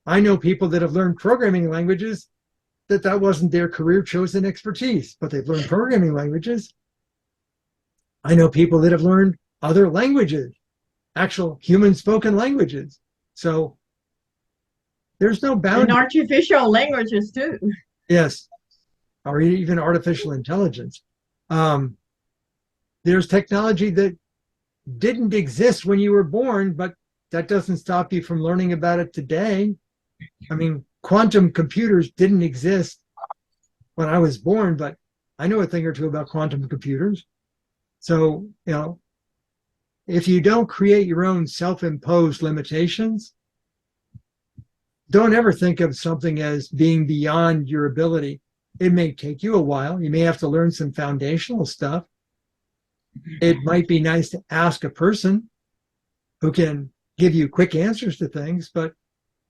I know people that have learned programming languages that wasn't their career chosen expertise, but they've learned programming languages. I know people that have learned other languages, actual human spoken languages. So there's no And boundary. artificial languages too. Yes, or even artificial intelligence. There's technology that didn't exist when you were born, but that doesn't stop you from learning about it today. I mean, quantum computers didn't exist when I was born, but I know a thing or two about quantum computers. So, if you don't create your own self-imposed limitations, don't ever think of something as being beyond your ability. It may take you a while. You may have to learn some foundational stuff. It might be nice to ask a person who can give you quick answers to things, but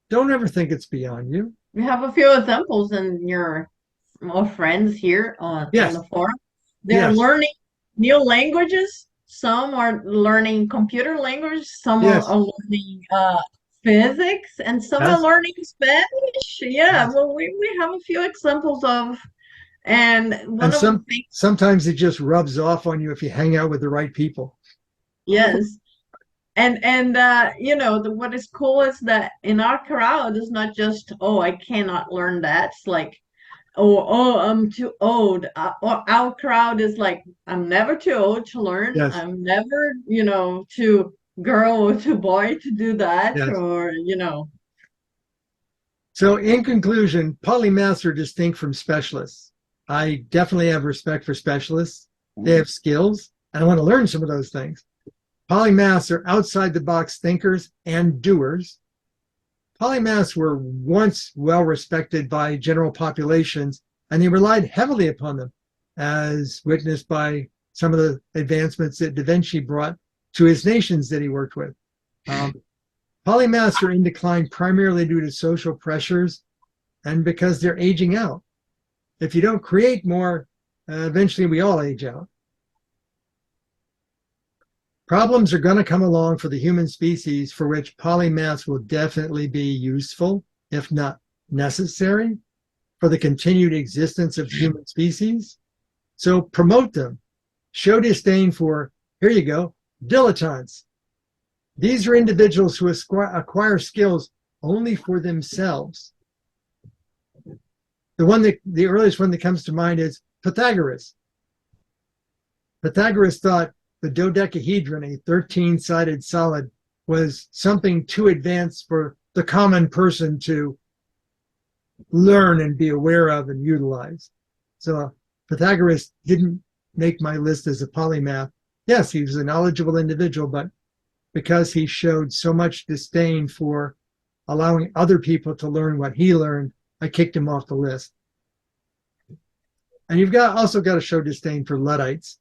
don't ever think it's beyond you. We have a few examples in your friends here on Yes. the forum. They're Yes. learning new languages. Some are learning computer language. Some Yes. are learning physics, and some Yes. are learning Spanish. Yeah, Yes. well, we have a few examples of, and one And of the things, sometimes it just rubs off on you if you hang out with the right people. yes. And what is cool is that in our crowd is not just, oh, I cannot learn that. It's like, oh, I'm too old. Or our crowd is like, I'm never too old to learn. Yes. I'm never, too girl or too boy to do that. Yes. Or, So in conclusion, polymaths are distinct from specialists. I definitely have respect for specialists. They have skills, and I want to learn some of those things. Polymaths are outside the box thinkers and doers. Polymaths were once well respected by general populations, and they relied heavily upon them, as witnessed by some of the advancements that Da Vinci brought to his nations that he worked with. Polymaths are in decline primarily due to social pressures and because they're aging out. If you don't create more, eventually we all age out. Problems are going to come along for the human species for which polymaths will definitely be useful, if not necessary, for the continued existence of human species. So promote them. Show disdain for, here you go, dilettantes. These are individuals who acquire skills only for themselves. The earliest one that comes to mind is Pythagoras. Pythagoras thought the dodecahedron, a 13-sided solid, was something too advanced for the common person to learn and be aware of and utilize. So Pythagoras didn't make my list as a polymath. Yes, he was a knowledgeable individual, but because he showed so much disdain for allowing other people to learn what he learned, I kicked him off the list. And you've also got to show disdain for Luddites.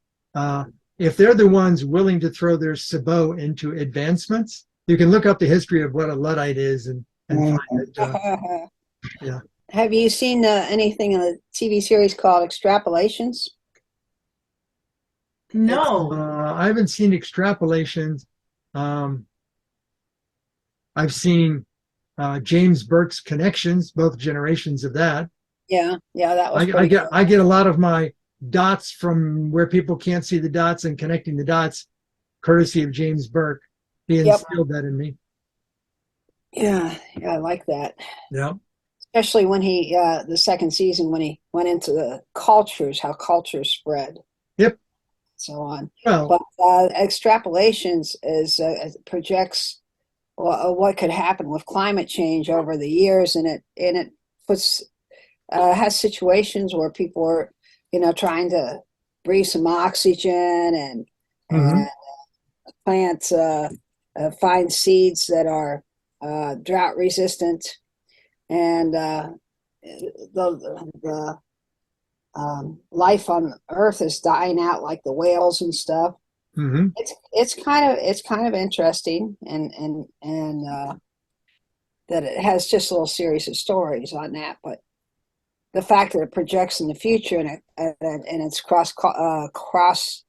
If they're the ones willing to throw their sabot into advancements, you can look up the history of what a Luddite is and find that. Yeah. Have you seen anything in a TV series called Extrapolations? no. I haven't seen Extrapolations. I've seen James Burke's Connections, both generations of that. Yeah, that was. I get a lot of my dots from where people can't see the dots and connecting the dots, courtesy of James Burke. He instilled that in me. Yeah, I like that. Yeah. Especially when he, the second season, when he went into the cultures, how cultures spread. Yep. So on. Well, But Extrapolations projects what could happen with climate change over the years, and it puts has situations where people are, trying to breathe some oxygen and plant find seeds that are drought resistant, and the life on Earth is dying out, like the whales and stuff. It's kind of interesting, and that it has just a little series of stories on that, but the fact that it projects in the future and it's cross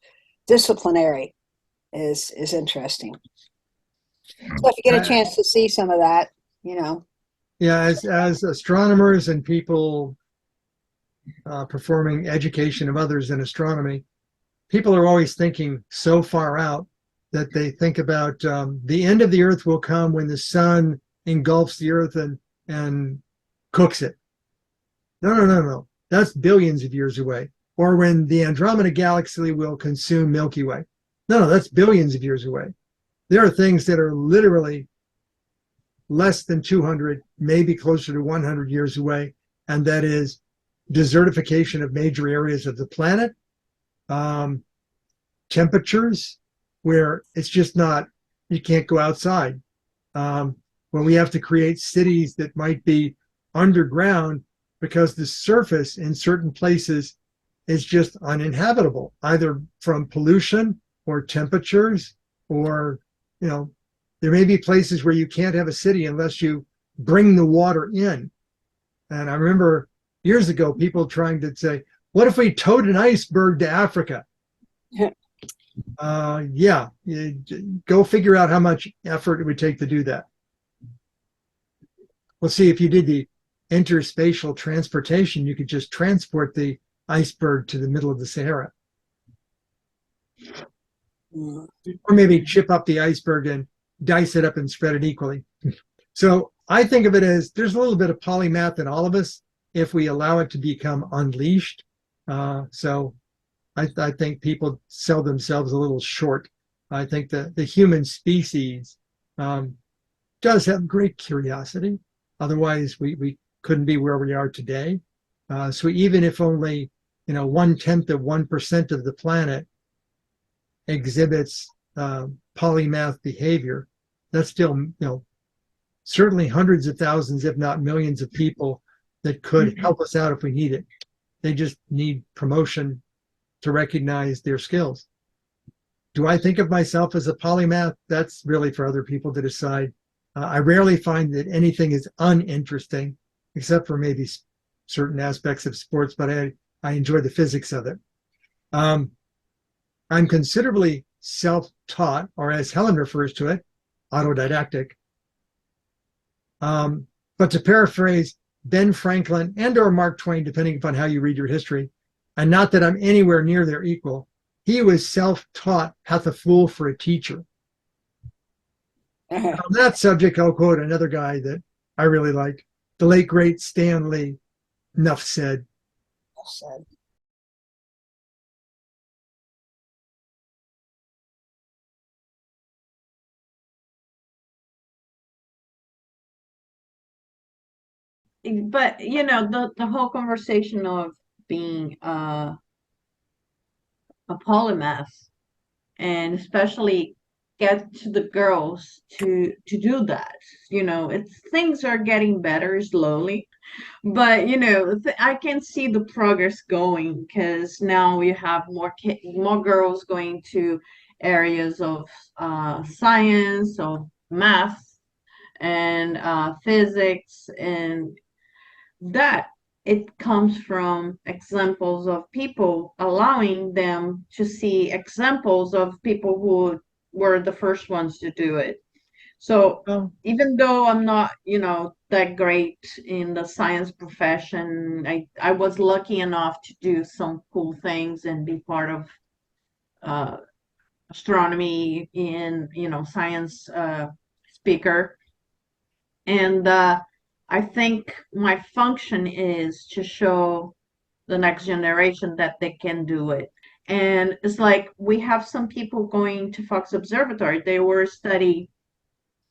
disciplinary is interesting. So if you get a chance to see some of that, Yeah, as astronomers and people performing education of others in astronomy, people are always thinking so far out that they think about the end of the earth will come when the sun engulfs the earth and cooks it. No. That's billions of years away. Or when the Andromeda galaxy will consume Milky Way. No, that's billions of years away. There are things that are literally less than 200, maybe closer to 100 years away, and that is desertification of major areas of the planet, temperatures where it's just not, you can't go outside. When we have to create cities that might be underground because the surface in certain places is just uninhabitable, either from pollution or temperatures, or, you know, there may be places where you can't have a city unless you bring the water in. And I remember years ago, people trying to say, what if we towed an iceberg to Africa? Yeah, go figure out how much effort it would take to do that. Well, see, if you did the interspatial transportation, you could just transport the iceberg to the middle of the Sahara. Or maybe chip up the iceberg and dice it up and spread it equally. So I think of it as there's a little bit of polymath in all of us if we allow it to become unleashed. So I think people sell themselves a little short. I think that the human species does have great curiosity. Otherwise, we couldn't be where we are today. So even if only 1/10 of 1% of the planet exhibits polymath behavior, that's still certainly hundreds of thousands, if not millions of people that could help us out if we need it. They just need promotion to recognize their skills. Do I think of myself as a polymath? That's really for other people to decide. I rarely find that anything is uninteresting, except for maybe certain aspects of sports, but I enjoy the physics of it. I'm considerably self-taught, or as Helen refers to it, autodidactic. But to paraphrase Ben Franklin and or Mark Twain, depending upon how you read your history, and not that I'm anywhere near their equal, he was self-taught hath a fool for a teacher. On that subject, I'll quote another guy that I really like, the late, great Stan Lee. Enough said. Enough said. But the whole conversation of being a polymath, and especially get to the girls to do that. Things are getting better slowly, but I can see the progress going, because now we have more girls going to areas of science, of math, and physics, and that it comes from examples of people, allowing them to see examples of people who were the first ones to do it. So even though I'm not, that great in the science profession, I was lucky enough to do some cool things and be part of astronomy in, science speaker. And I think my function is to show the next generation that they can do it. And it's like we have some people going to Fox Observatory. They were studying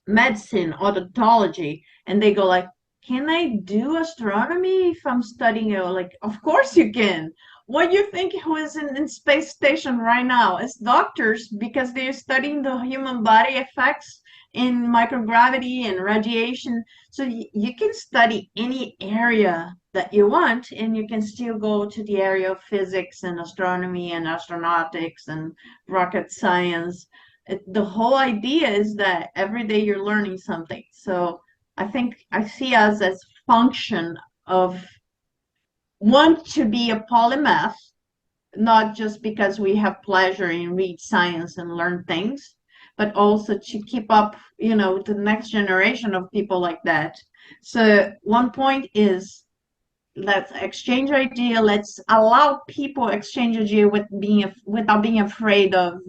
medicine, odontology, and they go like, can I do astronomy if I'm studying it? Like, of course you can. What do you think who is in space station right now? It's doctors, because they're studying the human body effects in microgravity and radiation. So you can study any area that you want, and you can still go to the area of physics and astronomy and astronautics and rocket science. The whole idea is that every day you're learning something. So I think I see us as function of want to be a polymath, not just because we have pleasure in read science and learn things, but also to keep up, the next generation of people like that. So one point is let's exchange idea. Let's allow people exchange idea without being afraid of,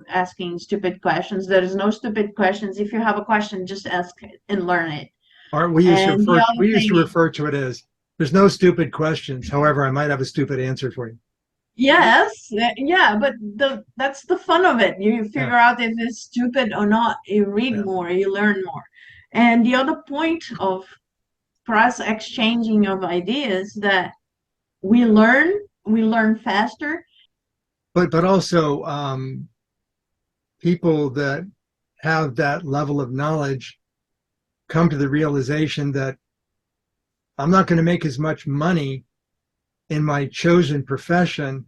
asking stupid questions. There is no stupid questions. If you have a question, just ask it and learn it. Or we used to And the refer, other we used to thing refer to it as, there's no stupid questions. However, I might have a stupid answer for you. Yes, yeah, but that's the fun of it. You figure out if it's stupid or not. You read Yeah. more, you learn more. And the other point of cross exchanging of ideas that we learn faster. But also people that have that level of knowledge come to the realization that I'm not going to make as much money in my chosen profession.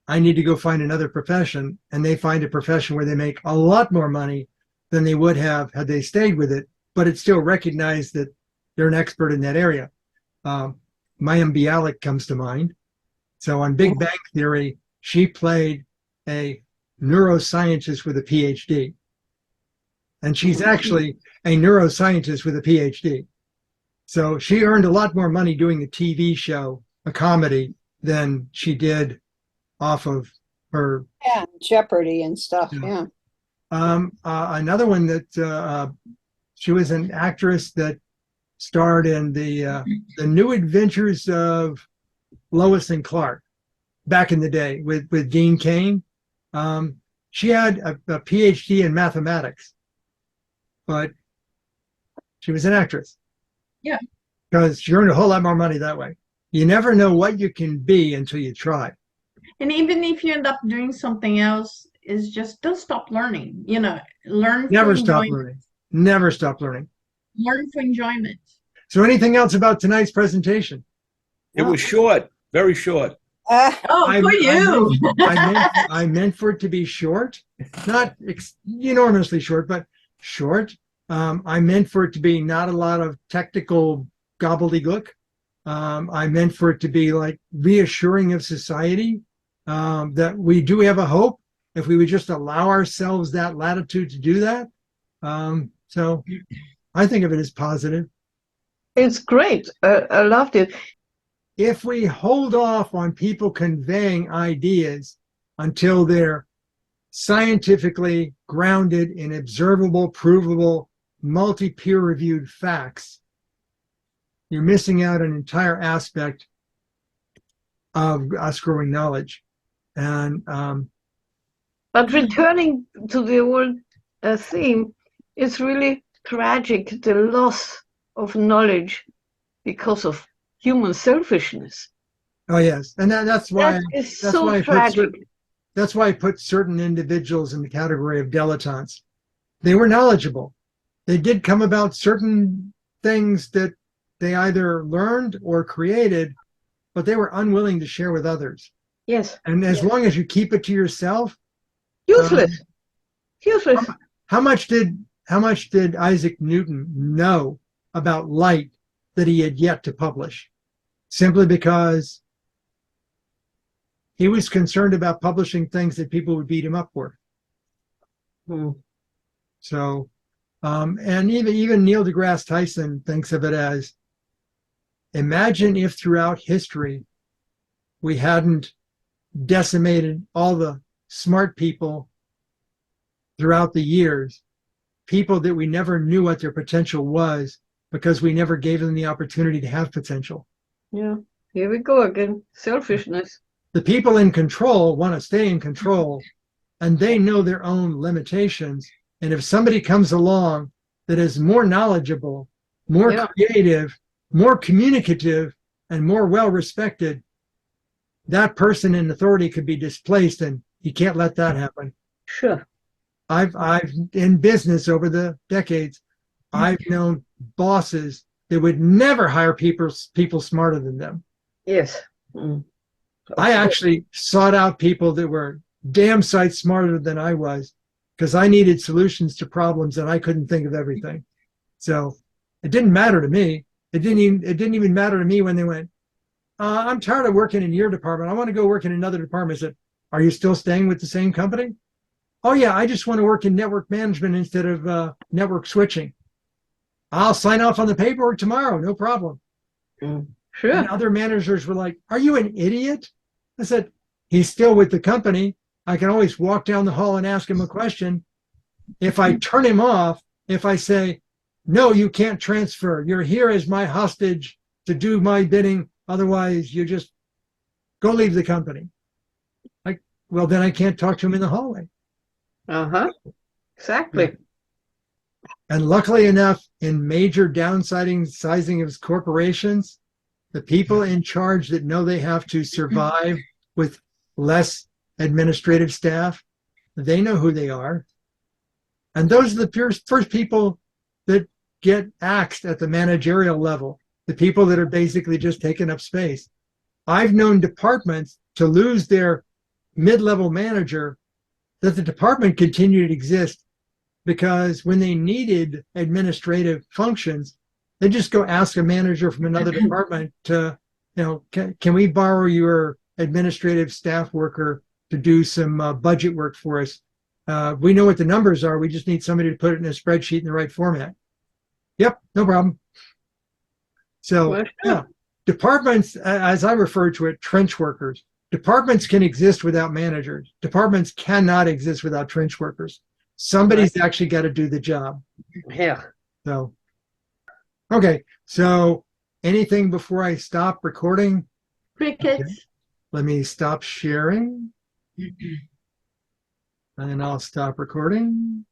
I need to go find another profession, and they find a profession where they make a lot more money than they would have had they stayed with it, but it's still recognized that they're an expert in that area. Mayim Bialik comes to mind. So on Big Bang Theory, she played a neuroscientist with a PhD. And she's actually a neuroscientist with a PhD. So she earned a lot more money doing a TV show, a comedy, than she did off of her. Yeah, Jeopardy and stuff. Yeah. Yeah. Another one that she was an actress that starred in the New Adventures of Lois and Clark back in the day with Dean Cain. She had a PhD in mathematics, but she was an actress. Yeah. Because she earned a whole lot more money that way. You never know what you can be until you try. And even if you end up doing something else, is just don't stop learning. Learn Never for stop enjoyment. learning. Never stop learning. Learn for enjoyment. So anything else about tonight's presentation? It was short, very short. Oh, for you. I meant for it to be short, not enormously short, but short. I meant for it to be not a lot of technical gobbledygook. I meant for it to be like reassuring of society that we do have a hope if we would just allow ourselves that latitude to do that. So I think of it as positive. It's great. I loved it. If we hold off on people conveying ideas until they're scientifically grounded in observable, provable, multi-peer-reviewed facts, you're missing out an entire aspect of us growing knowledge. And But returning to the old theme, it's really tragic, the loss of knowledge because of human selfishness. oh yes, and that's why That is that's so why I put tragic. that's why I put certain individuals in the category of dilettantes. They were knowledgeable. They did come about certain things that they either learned or created, but they were unwilling to share with others. Yes. And as long as you keep it to yourself, Useless. Useless. how much did Isaac Newton know about light that he had yet to publish? Simply because he was concerned about publishing things that people would beat him up for. So, and even Neil deGrasse Tyson thinks of it as, imagine if throughout history we hadn't decimated all the smart people throughout the years, people that we never knew what their potential was because we never gave them the opportunity to have potential. Yeah. Here we go again. Selfishness. The people in control want to stay in control, and they know their own limitations. And if somebody comes along that is more knowledgeable, more creative, more communicative, and more well-respected, that person in authority could be displaced, and you can't let that happen. Sure. I've in business over the decades, I've known bosses that would never hire people smarter than them. Yes. I actually sought out people that were damn sight smarter than I was because I needed solutions to problems and I couldn't think of everything. So it didn't matter to me. It didn't even matter to me when they went, I'm tired of working in your department. I want to go work in another department. I said, are you still staying with the same company? Oh yeah, I just want to work in network management instead of network switching. I'll sign off on the paperwork tomorrow, no problem. Sure. And other managers were like, "Are you an idiot?" I said, "He's still with the company. I can always walk down the hall and ask him a question. If I turn him off, if I say, 'No, you can't transfer. You're here as my hostage to do my bidding. Otherwise, you just go leave the company.' Like, well, then I can't talk to him in the hallway." Uh-huh. Exactly. And luckily enough, in major sizing of corporations, the people in charge that know they have to survive with less administrative staff, they know who they are. And those are the first people that get axed at the managerial level, the people that are basically just taking up space. I've known departments to lose their mid-level manager, that the department continued to exist because when they needed administrative functions, they just go ask a manager from another department to, can we borrow your administrative staff worker to do some budget work for us? We know what the numbers are. We just need somebody to put it in a spreadsheet in the right format. Yep, no problem. So, Well, yeah, departments, as I refer to it, trench workers. Departments can exist without managers. Departments cannot exist without trench workers. Somebody's actually got to do the job. Yeah. So, okay. So, anything before I stop recording? Crickets. Let me stop sharing. And I'll stop recording.